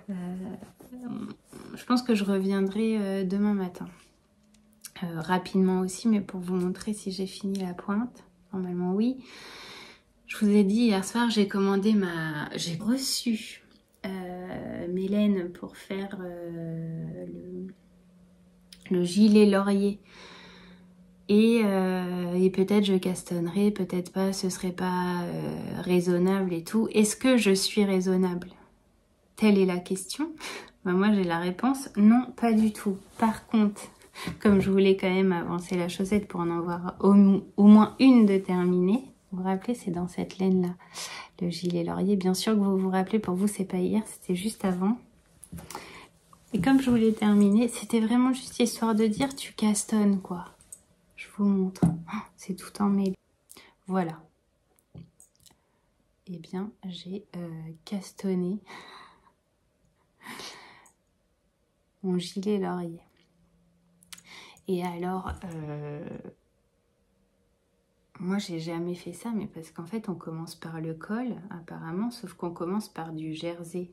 Je pense que je reviendrai demain matin. Rapidement aussi, mais pour vous montrer si j'ai fini la pointe. Normalement, oui. Je vous ai dit hier soir, j'ai reçu mes laines pour faire le gilet laurier. Et peut-être je castonnerai, peut-être pas, ce serait pas raisonnable et tout. Est-ce que je suis raisonnable? Telle est la question. Ben moi j'ai la réponse, non, pas du tout. Par contre, comme je voulais quand même avancer la chaussette pour en avoir au moins une de terminée, vous vous rappelez, c'est dans cette laine-là, le gilet laurier. Bien sûr que vous vous rappelez, pour vous, c'est pas hier, c'était juste avant. Et comme je voulais terminer, c'était vraiment juste histoire de dire tu castonnes quoi. Je vous montre. Oh, c'est tout emmêlé. Voilà. Eh bien, j'ai castonné mon gilet laurier. Et alors, moi j'ai jamais fait ça, mais parce qu'en fait on commence par le col, apparemment, sauf qu'on commence par du jersey.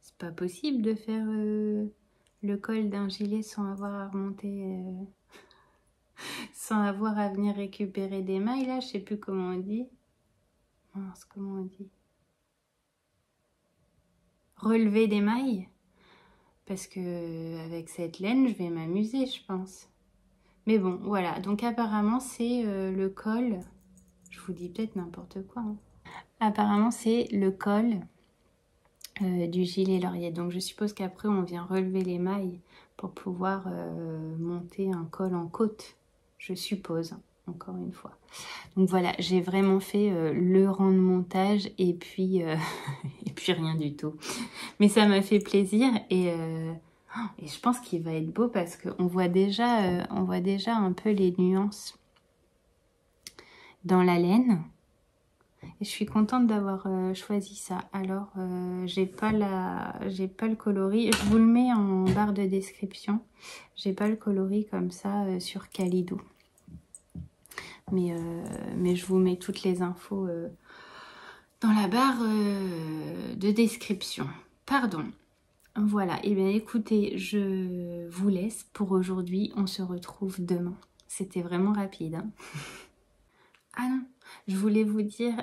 C'est pas possible de faire le col d'un gilet sans avoir à remonter, sans avoir à venir récupérer des mailles, là, je sais plus comment on dit. Mince, comment on dit? Relever des mailles? Parce que avec cette laine, je vais m'amuser, je pense. Mais bon, voilà. Donc apparemment, c'est le col. Je vous dis peut-être n'importe quoi. Hein. Apparemment, c'est le col du gilet laurier. Donc je suppose qu'après, on vient relever les mailles pour pouvoir monter un col en côte. Je suppose, encore une fois. Donc voilà, j'ai vraiment fait le rang de montage et puis, et puis rien du tout. Mais ça m'a fait plaisir et je pense qu'il va être beau parce qu'on voit déjà un peu les nuances dans la laine. Et je suis contente d'avoir choisi ça. Alors, j'ai pas le coloris. Je vous le mets en barre de description. J'ai pas le coloris comme ça sur Calidou. Mais je vous mets toutes les infos dans la barre de description. Pardon. Voilà, et bien écoutez, je vous laisse pour aujourd'hui. On se retrouve demain. C'était vraiment rapide. Hein. Ah non, je voulais vous dire,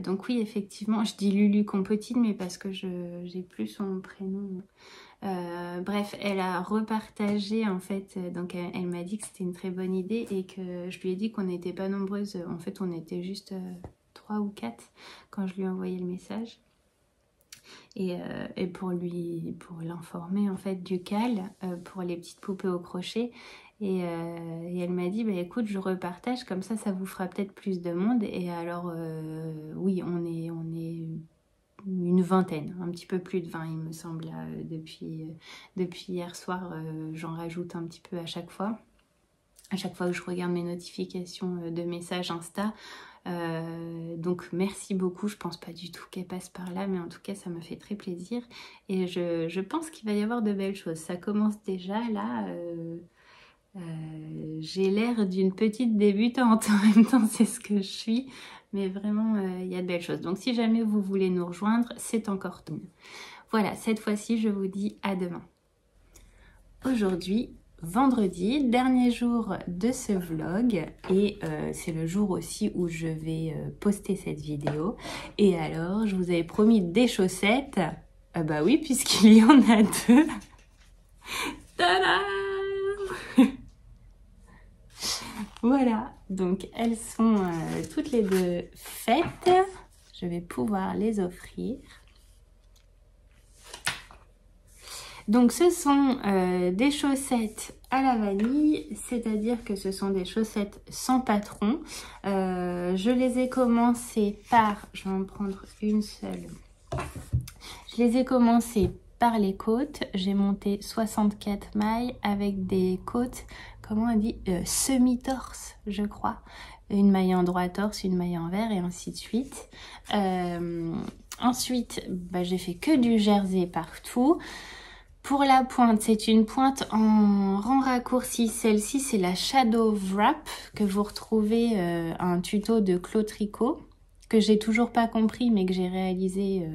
donc oui, effectivement, je dis Lulu Compotine, mais parce que j'ai plus son prénom. Bref, elle a repartagé en fait, donc elle m'a dit que c'était une très bonne idée et que je lui ai dit qu'on n'était pas nombreuses. En fait, on était juste 3 ou 4 quand je lui ai envoyé le message. Et pour l'informer en fait du cal pour les petites poupées au crochet et elle m'a dit bah écoute, je repartage comme ça vous fera peut-être plus de monde. Et alors oui, on est une vingtaine, un petit peu plus de 20 il me semble là, depuis hier soir. J'en rajoute un petit peu à chaque fois que je regarde mes notifications de messages Insta. Donc merci beaucoup, je pense pas du tout qu'elle passe par là, mais en tout cas ça me fait très plaisir et je pense qu'il va y avoir de belles choses. Ça commence déjà là, j'ai l'air d'une petite débutante en même temps, c'est ce que je suis, mais vraiment il y a de belles choses. Donc si jamais vous voulez nous rejoindre, c'est encore tout. Voilà, cette fois-ci je vous dis à demain. Aujourd'hui, vendredi, dernier jour de ce vlog et c'est le jour aussi où je vais poster cette vidéo. Et alors, je vous avais promis des chaussettes. Bah oui, puisqu'il y en a 2. Tadam! Voilà, donc elles sont toutes les deux faites. Je vais pouvoir les offrir. Donc ce sont des chaussettes à la vanille, c'est-à-dire que ce sont des chaussettes sans patron. Je les ai commencées par, je vais en prendre une seule. Je les ai commencées par les côtes. J'ai monté 64 mailles avec des côtes, comment on dit, semi-torse, je crois. Une maille en droit torse, une maille en vert et ainsi de suite. Ensuite, bah, j'ai fait que du jersey partout. Pour la pointe, c'est une pointe en rang raccourci. Celle-ci, c'est la Shadow Wrap que vous retrouvez un tuto de Claude Tricot que j'ai toujours pas compris mais que j'ai réalisé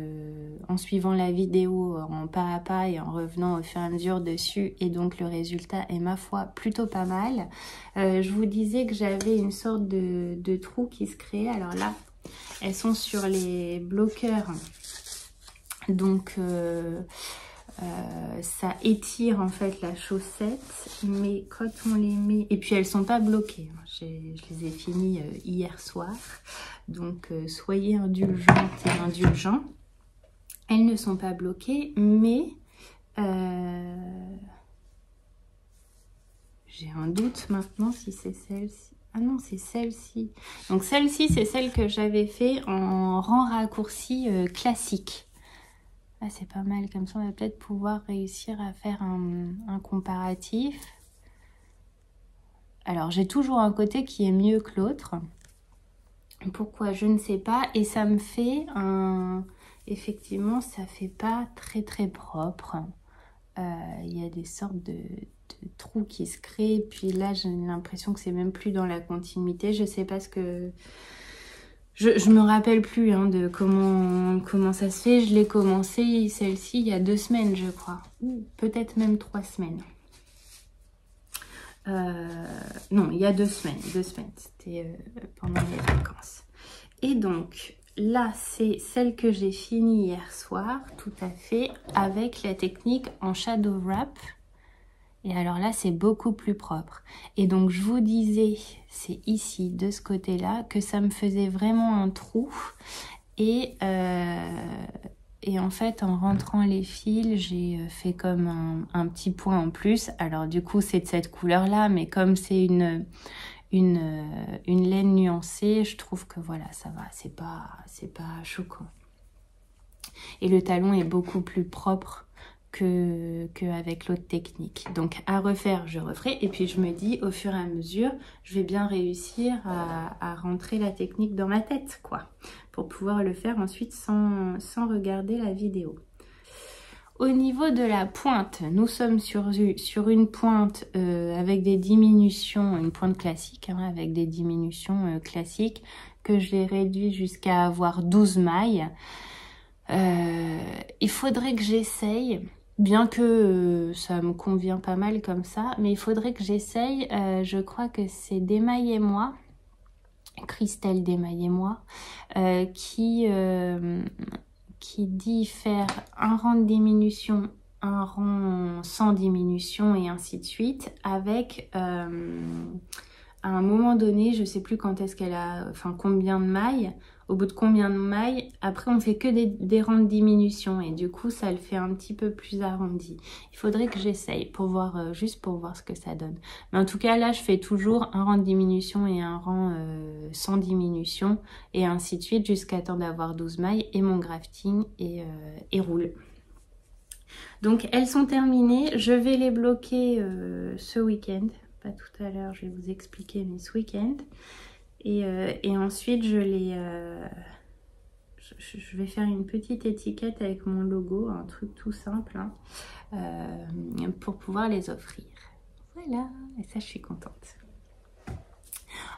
en suivant la vidéo en pas à pas et en revenant au fur et à mesure dessus. Et donc le résultat est ma foi plutôt pas mal. Je vous disais que j'avais une sorte de trou qui se créait. Alors là, elles sont sur les bloqueurs. Donc... ça étire en fait la chaussette, mais quand on les met, et puis elles sont pas bloquées, je les ai finies hier soir, donc soyez indulgentes et indulgents, elles ne sont pas bloquées, mais j'ai un doute maintenant si c'est celle-ci. Ah non, c'est celle-ci. Donc celle-ci, c'est celle que j'avais fait en rang raccourci classique. Ah, c'est pas mal, comme ça on va peut-être pouvoir réussir à faire un comparatif. Alors j'ai toujours un côté qui est mieux que l'autre. Pourquoi? Je ne sais pas. Et ça me fait un... Effectivement, ça fait pas très très propre. Il y a des sortes de trous qui se créent. Puis là, j'ai l'impression que c'est même plus dans la continuité. Je sais pas ce que... Je me rappelle plus hein, de comment ça se fait. Je l'ai commencé, celle-ci, il y a 2 semaines, je crois. Ou peut-être même 3 semaines. Non, il y a 2 semaines. 2 semaines. C'était pendant les vacances. Et donc, là, c'est celle que j'ai finie hier soir, tout à fait, avec la technique en shadow wrap. Et alors là, c'est beaucoup plus propre. Et donc, je vous disais, c'est ici, de ce côté-là, que ça me faisait vraiment un trou. Et en fait, en rentrant les fils, j'ai fait comme un petit point en plus. Alors du coup, c'est de cette couleur-là, mais comme c'est une laine nuancée, je trouve que voilà, ça va, c'est pas choquant. Et le talon est beaucoup plus propre qu'avec l'autre technique. Donc à refaire, je referai. Et puis je me dis, au fur et à mesure, je vais bien réussir à rentrer la technique dans ma tête, quoi, pour pouvoir le faire ensuite sans regarder la vidéo. Au niveau de la pointe, nous sommes sur une pointe avec des diminutions, une pointe classique, hein, avec des diminutions classiques, que j'ai réduit jusqu'à avoir 12 mailles. Il faudrait que j'essaye, bien que ça me convient pas mal comme ça, mais il faudrait que j'essaye, je crois que c'est Démaillez-moi, Christelle Démaillez-moi, qui dit faire un rang de diminution, un rang sans diminution et ainsi de suite, avec à un moment donné, je sais plus quand est-ce qu'elle a, enfin combien de mailles, au bout de combien de mailles, après on fait que des rangs de diminution et du coup ça le fait un petit peu plus arrondi. Il faudrait que j'essaye pour voir, juste pour voir ce que ça donne. Mais en tout cas là je fais toujours un rang de diminution et un rang sans diminution et ainsi de suite jusqu'à temps d'avoir 12 mailles et mon grafting et roule. Donc elles sont terminées, je vais les bloquer ce week-end. Pas tout à l'heure, je vais vous expliquer, mais ce week-end. Et ensuite, je vais faire une petite étiquette avec mon logo, un truc tout simple, hein, pour pouvoir les offrir. Voilà, et ça, je suis contente.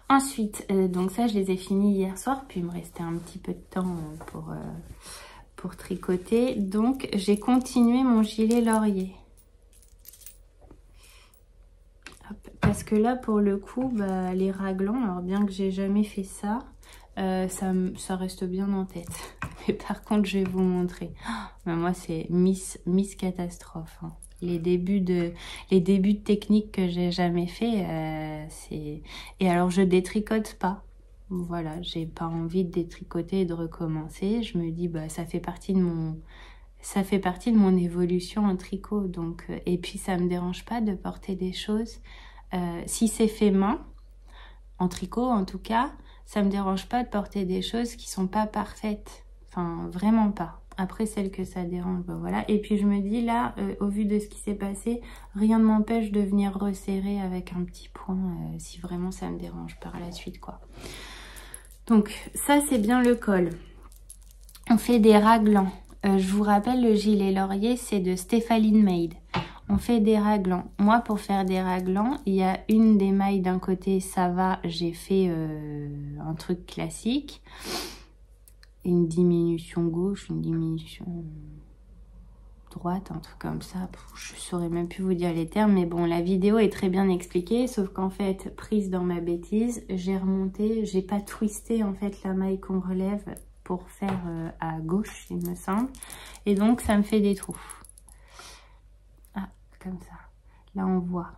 Ensuite, donc ça, je les ai finis hier soir, puis il me restait un petit peu de temps pour tricoter. Donc, j'ai continué mon gilet laurier. Parce que là, pour le coup, bah, les raglans, alors bien que j'ai jamais fait ça, ça reste bien en tête. Mais par contre, je vais vous montrer. Bah, moi, c'est Miss Catastrophe. Hein. Les débuts de technique que j'ai jamais fait, c'est... Et alors, je détricote pas. Voilà, j'ai pas envie de détricoter et de recommencer. Je me dis, bah, ça fait partie de mon évolution en tricot. Donc, et puis, ça me dérange pas de porter des choses... si c'est fait main, en tricot en tout cas, ça me dérange pas de porter des choses qui sont pas parfaites. Enfin, vraiment pas. Après, celles que ça dérange, ben voilà. Et puis je me dis là, au vu de ce qui s'est passé, rien ne m'empêche de venir resserrer avec un petit point si vraiment ça me dérange par la suite, quoi. Donc, ça c'est bien le col. On fait des raglans. Je vous rappelle, le gilet laurier, c'est de Stéphaline Made. On fait des raglans. Moi, pour faire des raglans, il y a une des mailles d'un côté, ça va, j'ai fait un truc classique. Une diminution gauche, une diminution droite, un truc comme ça. Je saurais même plus vous dire les termes, mais bon, la vidéo est très bien expliquée, sauf qu'en fait, prise dans ma bêtise, j'ai remonté, j'ai pas twisté en fait la maille qu'on relève pour faire à gauche, il me semble. Et donc, ça me fait des trous. Comme ça, là on voit,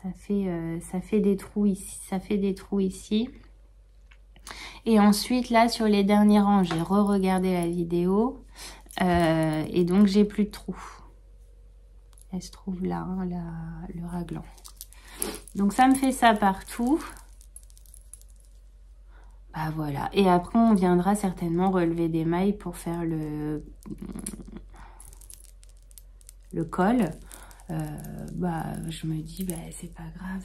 ça fait des trous ici, et ensuite là sur les derniers rangs, j'ai re-regardé la vidéo, et donc j'ai plus de trous. Elle se trouve là, hein, le raglan. Donc ça me fait ça partout. Bah voilà, et après on viendra certainement relever des mailles pour faire le col, bah, je me dis, bah, c'est pas grave.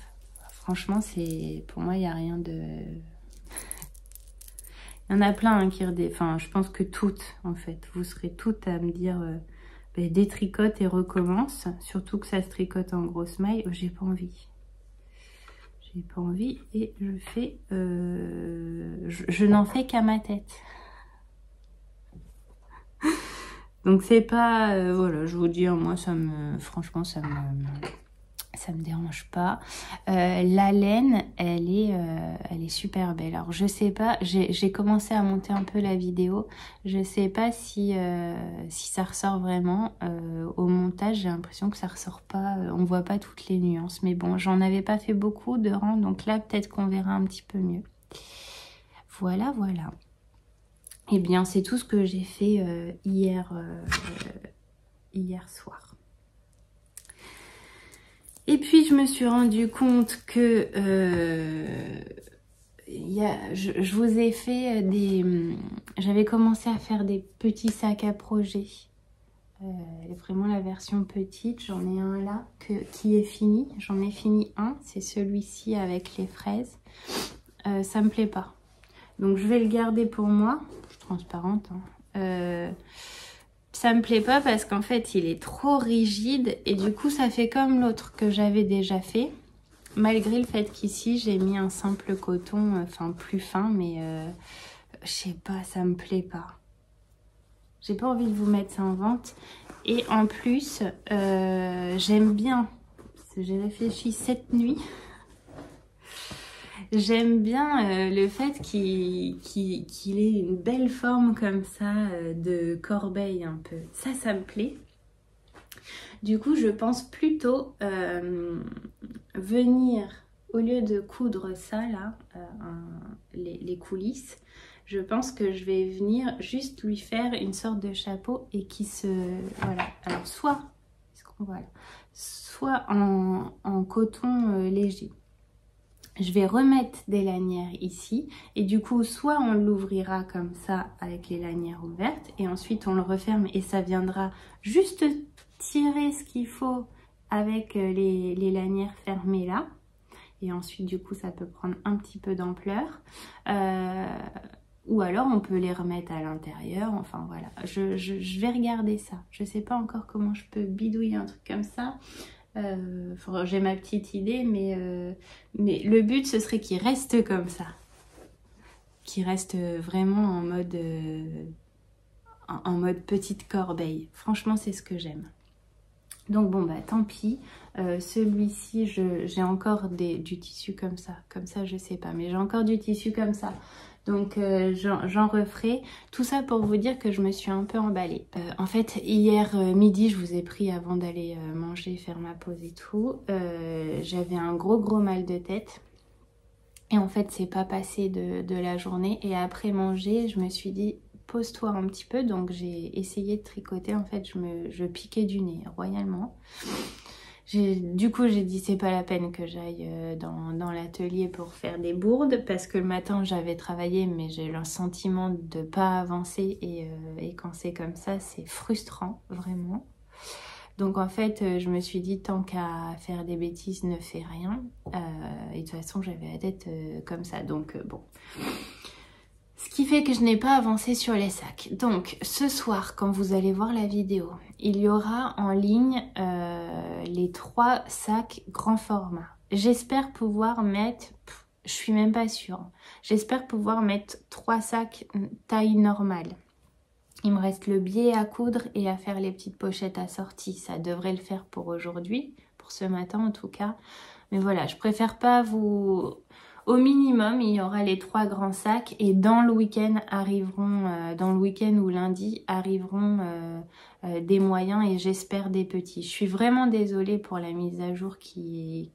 Franchement, pour moi, il n'y a rien de... Il y en a plein hein, enfin, je pense que toutes, en fait, vous serez toutes à me dire bah, détricote et recommence. Surtout que ça se tricote en grosse maille. J'ai pas envie. J'ai pas envie et je fais... je n'en fais qu'à ma tête. Donc c'est pas... voilà, je vous dis, moi, franchement, ça me dérange pas. La laine, elle est super belle. Alors je sais pas, j'ai commencé à monter un peu la vidéo. Je sais pas si ça ressort vraiment. Au montage, j'ai l'impression que ça ressort pas. On voit pas toutes les nuances. Mais bon, j'en avais pas fait beaucoup de rangs. Donc là, peut-être qu'on verra un petit peu mieux. Voilà, voilà. Eh bien, c'est tout ce que j'ai fait hier soir. Et puis, je me suis rendu compte que je vous ai fait j'avais commencé à faire des petits sacs à projet. Vraiment la version petite. J'en ai un là qui est fini. J'en ai fini un. C'est celui-ci avec les fraises. Ça me plaît pas. Donc, je vais le garder pour moi. Je suis transparente. Hein. Ça me plaît pas parce qu'en fait il est trop rigide et du coup ça fait comme l'autre que j'avais déjà fait, malgré le fait qu'ici j'ai mis un simple coton, enfin plus fin, mais je sais pas, ça me plaît pas. J'ai pas envie de vous mettre ça en vente et en plus j'aime bien, j'ai réfléchi cette nuit. J'aime bien le fait qu'il ait une belle forme comme ça, de corbeille un peu. Ça me plaît. Du coup, je pense plutôt venir, au lieu de coudre ça là, les coulisses, je pense que je vais venir juste lui faire une sorte de chapeau et qui se... Voilà. Alors, soit en coton léger. Je vais remettre des lanières ici et du coup soit on l'ouvrira comme ça avec les lanières ouvertes et ensuite on le referme et ça viendra juste tirer ce qu'il faut avec les lanières fermées là et ensuite du coup ça peut prendre un petit peu d'ampleur ou alors on peut les remettre à l'intérieur, enfin voilà, je vais regarder ça. Je sais pas encore comment je peux bidouiller un truc comme ça. J'ai ma petite idée, mais le but ce serait qu'il reste comme ça, qu'il reste vraiment en mode petite corbeille. Franchement, c'est ce que j'aime. Donc bon bah tant pis. Celui-ci, j'ai encore du tissu comme ça je sais pas, mais j'ai encore du tissu comme ça. Donc j'en referai. Tout ça pour vous dire que je me suis un peu emballée. En fait, hier midi, je vous ai pris avant d'aller manger, faire ma pause et tout. J'avais un gros mal de tête. Et en fait, c'est pas passé de la journée. Et après manger, je me suis dit, pose-toi un petit peu. Donc j'ai essayé de tricoter. En fait, je piquais du nez royalement. Du coup, j'ai dit c'est pas la peine que j'aille dans l'atelier pour faire des bourdes parce que le matin j'avais travaillé mais j'ai le sentiment de pas avancer et quand c'est comme ça c'est frustrant vraiment. Donc en fait je me suis dit tant qu'à faire des bêtises ne fais rien et de toute façon j'avais la tête comme ça donc bon. Ce qui fait que je n'ai pas avancé sur les sacs. Donc ce soir, quand vous allez voir la vidéo, il y aura en ligne les 3 sacs grand format. J'espère pouvoir mettre, je suis même pas sûre, j'espère pouvoir mettre 3 sacs taille normale. Il me reste le biais à coudre et à faire les petites pochettes assorties. Ça devrait le faire pour aujourd'hui, pour ce matin en tout cas. Mais voilà, je préfère pas vous... Au minimum, il y aura les 3 grands sacs et dans le week-end arriveront, dans le week-end ou lundi, arriveront des moyens et j'espère des petits. Je suis vraiment désolée pour la mise à jour qui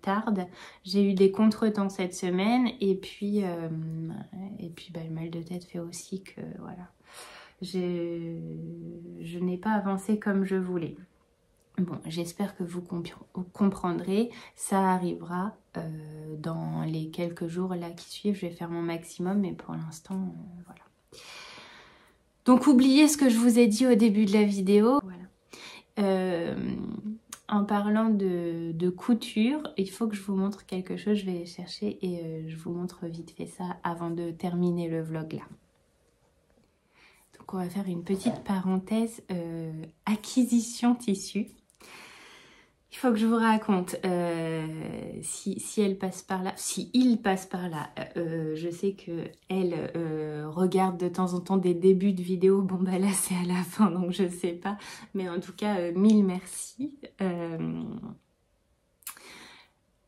tarde. J'ai eu des contretemps cette semaine et puis bah, le mal de tête fait aussi que voilà, je n'ai pas avancé comme je voulais. Bon, j'espère que vous comprendrez, ça arrivera dans les quelques jours là qui suivent, je vais faire mon maximum, mais pour l'instant, voilà. Donc oubliez ce que je vous ai dit au début de la vidéo, voilà. En parlant de couture, il faut que je vous montre quelque chose. Je vais les chercher et je vous montre vite fait ça avant de terminer le vlog là. Donc on va faire une petite parenthèse acquisition tissu. Il faut que je vous raconte, si elle passe par là, si il passe par là, je sais que elle regarde de temps en temps des débuts de vidéos, bon bah là c'est à la fin donc je sais pas, mais en tout cas mille merci.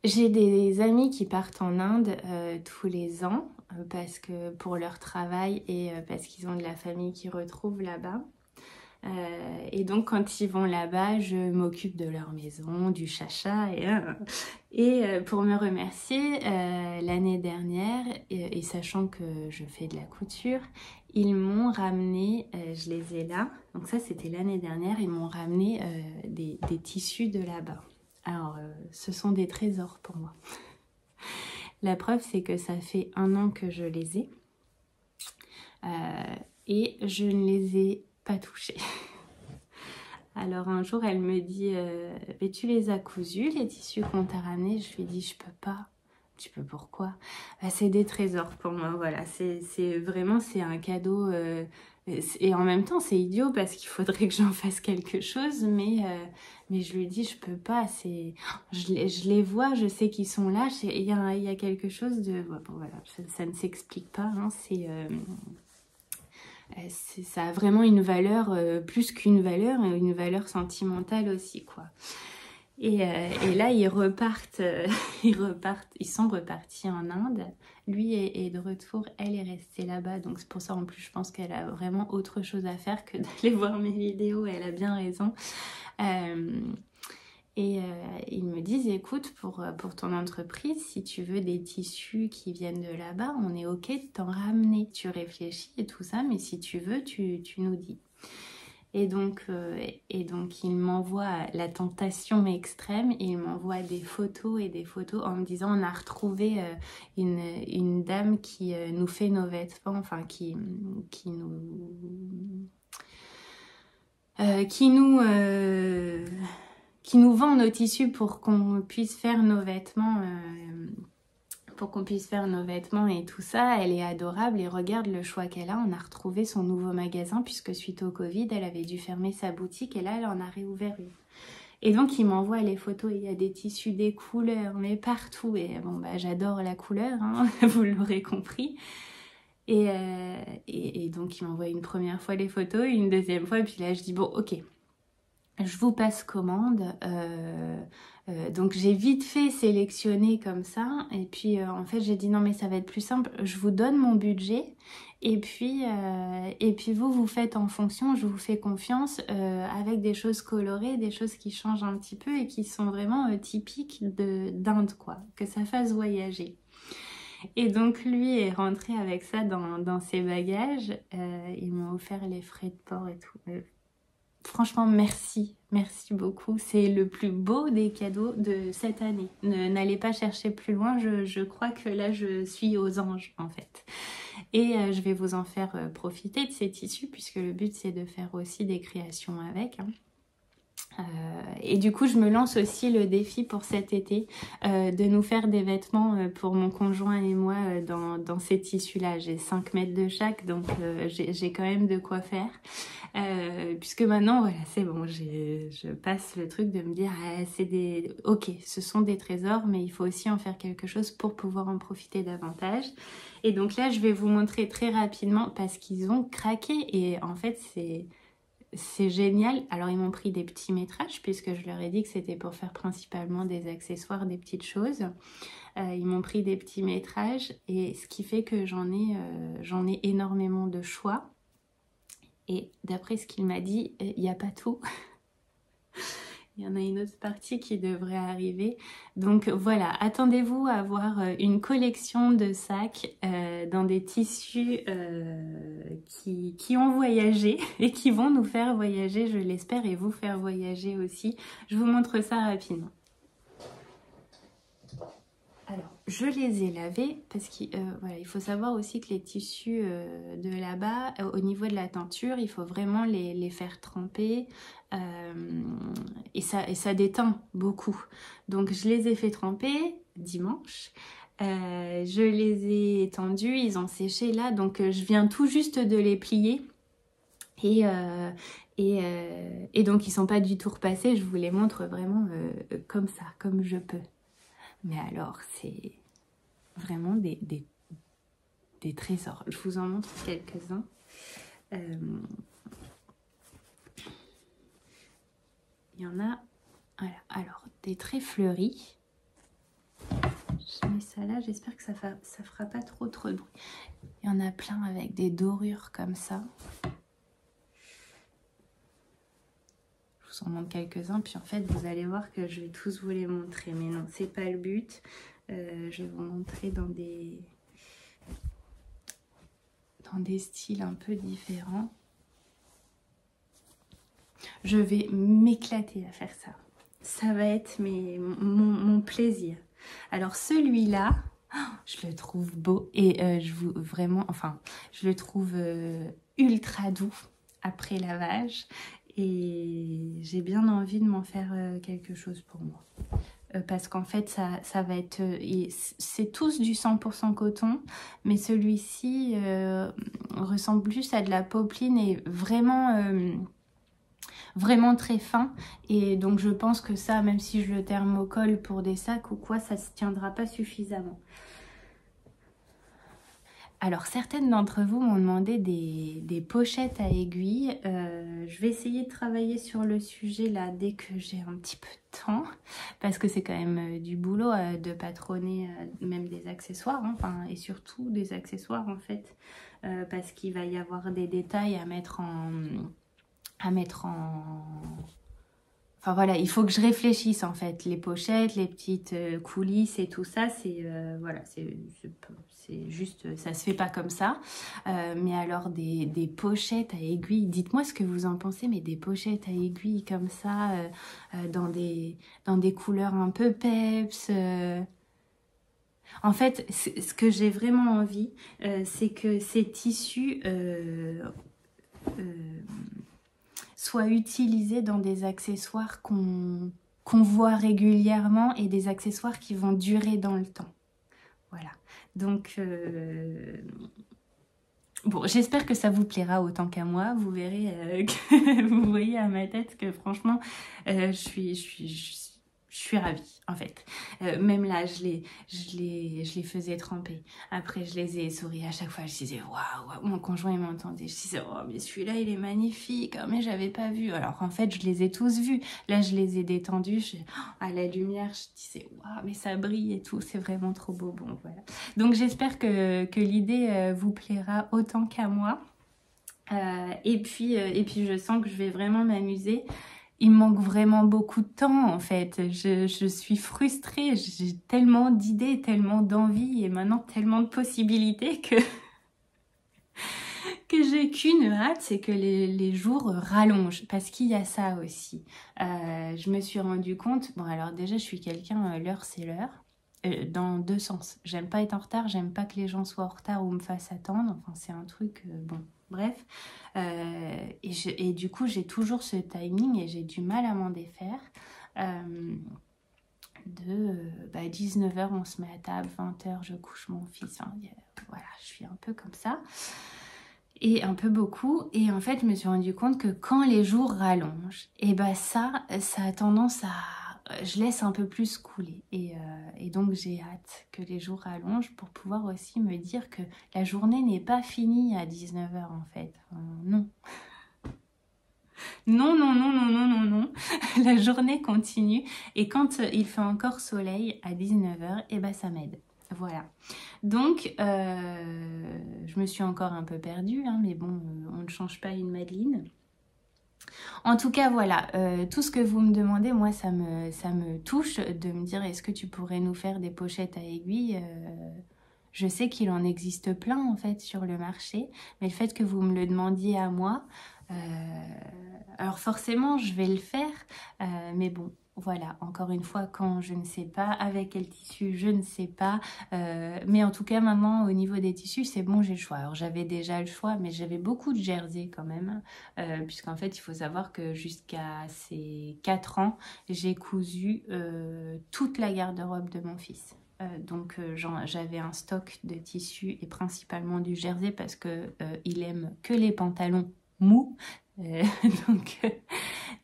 J'ai des amis qui partent en Inde tous les ans parce que pour leur travail et parce qu'ils ont de la famille qui retrouve là-bas. Et donc quand ils vont là-bas, je m'occupe de leur maison, du chacha et pour me remercier, l'année dernière, et sachant que je fais de la couture, ils m'ont ramené, je les ai là, donc ça c'était l'année dernière, ils m'ont ramené des tissus de là-bas. Alors ce sont des trésors pour moi. La preuve c'est que ça fait 1 an que je les ai et je ne les ai pas touchés. Alors un jour elle me dit mais tu les as cousus les tissus qu'on t'a ramenés? Je lui ai dit je peux pas. Tu peux pourquoi? Bah, c'est des trésors pour moi, voilà, c'est vraiment c'est un cadeau et en même temps c'est idiot parce qu'il faudrait que j'en fasse quelque chose mais je lui dis je peux pas, c'est je les vois, je sais qu'ils sont là, il y a quelque chose de bon, voilà, ça ne s'explique pas hein, ça a vraiment une valeur, plus qu'une valeur sentimentale aussi, quoi. Et là, ils sont repartis en Inde. Lui est de retour, elle est restée là-bas. Donc c'est pour ça, en plus, je pense qu'elle a vraiment autre chose à faire que d'aller voir mes vidéos. Elle a bien raison. Ils me disent, écoute, pour ton entreprise, si tu veux des tissus qui viennent de là-bas, on est ok de t'en ramener. Tu réfléchis et tout ça, mais si tu veux, tu nous dis. Et donc il m'envoie la tentation extrême, il m'envoie des photos et des photos en me disant on a retrouvé une dame qui nous fait nos vêtements, enfin qui nous vend nos tissus pour qu'on puisse faire nos vêtements et tout ça. Elle est adorable et regarde le choix qu'elle a. On a retrouvé son nouveau magasin puisque suite au Covid, elle avait dû fermer sa boutique et là, elle en a réouvert une. Et donc, il m'envoie les photos. Il y a des tissus, des couleurs, mais partout. Et bon, bah, j'adore la couleur, hein, vous l'aurez compris. Et donc, il m'envoie une première fois les photos, une deuxième fois. Et puis là, je dis, bon, ok, je vous passe commande. Donc j'ai vite fait sélectionner comme ça et puis en fait j'ai dit non mais ça va être plus simple, je vous donne mon budget et puis vous faites en fonction, je vous fais confiance avec des choses colorées, des choses qui changent un petit peu et qui sont vraiment typiques d'Inde quoi, que ça fasse voyager. Et donc lui est rentré avec ça dans ses bagages, ils m'ont offert les frais de port et tout. Franchement, merci beaucoup. C'est le plus beau des cadeaux de cette année. N'allez pas chercher plus loin, je crois que là, je suis aux anges, en fait. Et je vais vous en faire profiter de ces tissus, puisque le but, c'est de faire aussi des créations avec. Hein. Et du coup, je me lance aussi le défi pour cet été de nous faire des vêtements pour mon conjoint et moi dans ces tissus-là. J'ai 5 mètres de chaque, donc j'ai quand même de quoi faire. Puisque maintenant, voilà, c'est bon, je passe le truc de me dire, ok, ce sont des trésors, mais il faut aussi en faire quelque chose pour pouvoir en profiter davantage. Et donc là, je vais vous montrer très rapidement parce qu'ils ont craqué et en fait, c'est génial. Alors ils m'ont pris des petits métrages puisque je leur ai dit que c'était pour faire principalement des accessoires, des petites choses. Ils m'ont pris des petits métrages et ce qui fait que j'en ai énormément de choix. Et d'après ce qu'il m'a dit, il n'y a pas tout. Il y en a une autre partie qui devrait arriver. Donc voilà, attendez-vous à avoir une collection de sacs dans des tissus qui ont voyagé et qui vont nous faire voyager, je l'espère, et vous faire voyager aussi. Je vous montre ça rapidement. Alors, je les ai lavés parce qu'il voilà, il faut savoir aussi que les tissus de là-bas, au niveau de la teinture, il faut vraiment les faire tremper et ça déteint beaucoup. Donc je les ai fait tremper dimanche. Je les ai étendus, ils ont séché là, donc je viens tout juste de les plier. Et donc ils sont pas du tout repassés, je vous les montre vraiment comme ça, comme je peux. Mais alors c'est vraiment des trésors. Je vous en montre quelques-uns. Il y en a, voilà. Alors des traits fleuris. Je mets ça là, j'espère que ça fera pas trop de bruit. Il y en a plein avec des dorures comme ça. Je vous en montre quelques-uns, puis en fait vous allez voir que je vais tous vous les montrer. Mais non, c'est pas le but. Je vais vous montrer dans des styles un peu différents. Je vais m'éclater à faire ça. Ça va être mon plaisir. Alors celui-là, je le trouve beau et je le trouve ultra doux après lavage et j'ai bien envie de m'en faire quelque chose pour moi. Parce qu'en fait ça va être, c'est tous du 100% coton, mais celui-ci ressemble plus à de la popeline et vraiment très fin, et donc je pense que ça, même si je le thermocolle pour des sacs ou quoi, ça se tiendra pas suffisamment. Alors certaines d'entre vous m'ont demandé des pochettes à aiguilles. Je vais essayer de travailler sur le sujet là dès que j'ai un petit peu de temps, parce que c'est quand même du boulot de patronner même des accessoires, hein, enfin, et surtout des accessoires en fait, parce qu'il va y avoir des détails à mettre en... Enfin voilà, il faut que je réfléchisse en fait. Les pochettes, les petites coulisses et tout ça, c'est voilà, c'est juste, ça se fait pas comme ça. Mais alors des pochettes à aiguilles, dites-moi ce que vous en pensez, mais des pochettes à aiguilles comme ça, dans des couleurs un peu peps. En fait, ce que j'ai vraiment envie, c'est que ces tissus soit utilisés dans des accessoires qu'on voit régulièrement et des accessoires qui vont durer dans le temps. Voilà. Donc, bon, j'espère que ça vous plaira autant qu'à moi. Vous verrez, vous voyez à ma tête que franchement, je suis ravie en fait. Même là, je les faisais tremper. Après, je les ai essorés à chaque fois. Je disais waouh, mon conjoint il m'entendait. Je disais oh mais celui-là il est magnifique. Oh, mais j'avais pas vu. Alors en fait, je les ai tous vus. Là, je les ai détendus. À la lumière, je disais waouh mais ça brille et tout. C'est vraiment trop beau. Bon voilà. Donc j'espère que l'idée vous plaira autant qu'à moi. Et puis je sens que je vais vraiment m'amuser. Il me manque vraiment beaucoup de temps en fait, je suis frustrée, j'ai tellement d'idées, tellement d'envies et maintenant tellement de possibilités que j'ai qu'une hâte, c'est que les jours rallongent, parce qu'il y a ça aussi. Je me suis rendu compte, bon alors déjà je suis quelqu'un, l'heure c'est l'heure, dans deux sens. J'aime pas être en retard, j'aime pas que les gens soient en retard ou me fassent attendre, enfin c'est un truc, bon... Bref, et du coup j'ai toujours ce timing et j'ai du mal à m'en défaire. 19h on se met à table, 20h je couche mon fils, hein, voilà, je suis un peu comme ça. Et un peu beaucoup, et en fait je me suis rendu compte que quand les jours rallongent, et ben ça a tendance à... Je laisse un peu plus couler et donc j'ai hâte que les jours rallongent pour pouvoir aussi me dire que la journée n'est pas finie à 19h en fait. Non. Non. La journée continue et quand il fait encore soleil à 19h, et ben ça m'aide. Voilà. Donc, je me suis encore un peu perdue, hein, mais bon, on ne change pas une Madeleine. En tout cas, voilà, tout ce que vous me demandez, moi, ça me touche de me dire, est-ce que tu pourrais nous faire des pochettes à aiguilles? Je sais qu'il en existe plein, en fait, sur le marché, mais le fait que vous me le demandiez à moi, alors forcément, je vais le faire, mais bon, Voilà, encore une fois, quand je ne sais pas, avec quel tissu, je ne sais pas. Mais en tout cas, maintenant, au niveau des tissus, c'est bon, j'ai le choix. Alors, j'avais déjà le choix, mais j'avais beaucoup de jersey quand même. Puisqu'en fait, il faut savoir que jusqu'à ces 4 ans, j'ai cousu toute la garde-robe de mon fils. Donc j'avais un stock de tissus et principalement du jersey parce que il aime que les pantalons mous.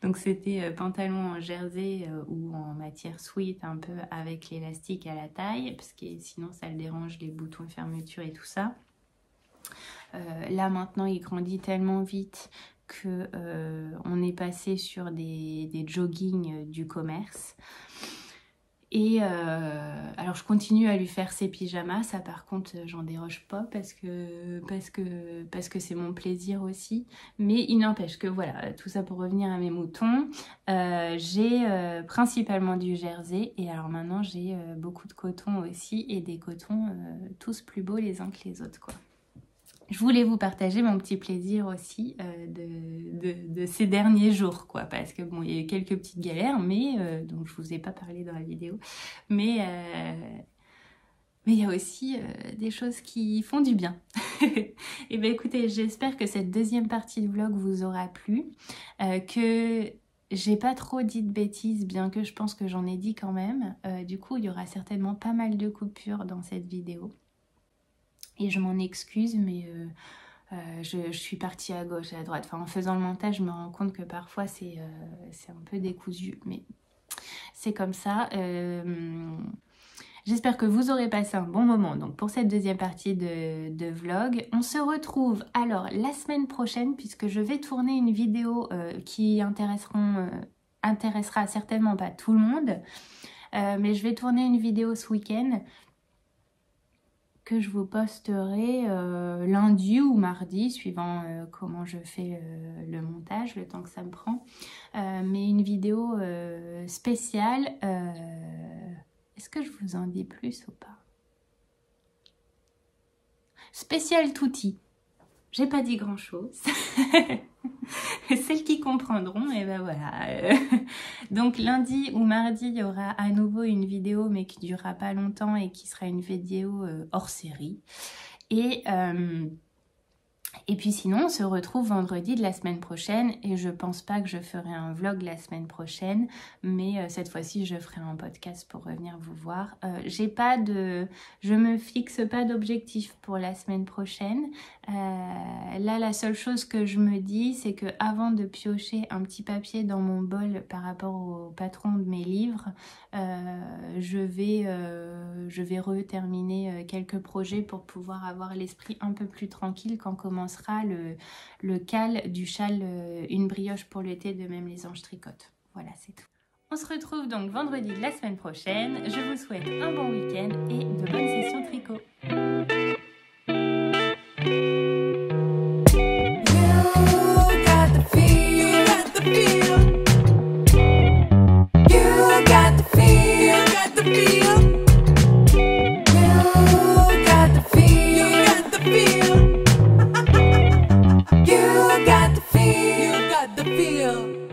Donc c'était pantalon en jersey ou en matière sweat un peu avec l'élastique à la taille parce que sinon ça le dérange les boutons fermeture et tout ça. Là maintenant il grandit tellement vite que on est passé sur des joggings du commerce. Et alors je continue à lui faire ses pyjamas, ça par contre j'en déroge pas parce que c'est mon plaisir aussi. Mais il n'empêche que voilà, tout ça pour revenir à mes moutons, j'ai principalement du jersey et alors maintenant j'ai beaucoup de coton aussi et des cotons tous plus beaux les uns que les autres quoi. Je voulais vous partager mon petit plaisir aussi de ces derniers jours, quoi, parce que bon, il y a eu quelques petites galères, mais donc je vous ai pas parlé dans la vidéo, mais il y a aussi des choses qui font du bien. Et bien écoutez, j'espère que cette deuxième partie de vlog vous aura plu, que j'ai pas trop dit de bêtises, bien que je pense que j'en ai dit quand même. Du coup, il y aura certainement pas mal de coupures dans cette vidéo. Et je m'en excuse, mais je suis partie à gauche et à droite. Enfin, en faisant le montage, je me rends compte que parfois c'est un peu décousu, mais c'est comme ça. J'espère que vous aurez passé un bon moment donc pour cette deuxième partie de vlog. On se retrouve alors la semaine prochaine puisque je vais tourner une vidéo qui intéressera certainement pas tout le monde. Mais je vais tourner une vidéo ce week-end que je vous posterai lundi ou mardi, suivant comment je fais le montage, le temps que ça me prend. Mais une vidéo spéciale. Est-ce que je vous en dis plus ou pas? Spécial touti. J'ai pas dit grand chose. Celles qui comprendront, et ben voilà. Donc lundi ou mardi, il y aura à nouveau une vidéo, mais qui durera pas longtemps et qui sera une vidéo hors série. Et puis sinon, on se retrouve vendredi de la semaine prochaine et je pense pas que je ferai un vlog la semaine prochaine, mais cette fois-ci, je ferai un podcast pour revenir vous voir. Je me fixe pas d'objectif pour la semaine prochaine. Là, la seule chose que je me dis, c'est que avant de piocher un petit papier dans mon bol par rapport au patron de mes livres, je vais reterminer quelques projets pour pouvoir avoir l'esprit un peu plus tranquille quand commencera le cal du châle Une brioche pour l'été de Même les anges tricotent. Voilà, c'est tout. On se retrouve donc vendredi de la semaine prochaine. Je vous souhaite un bon week-end et de bonnes sessions tricot. Feel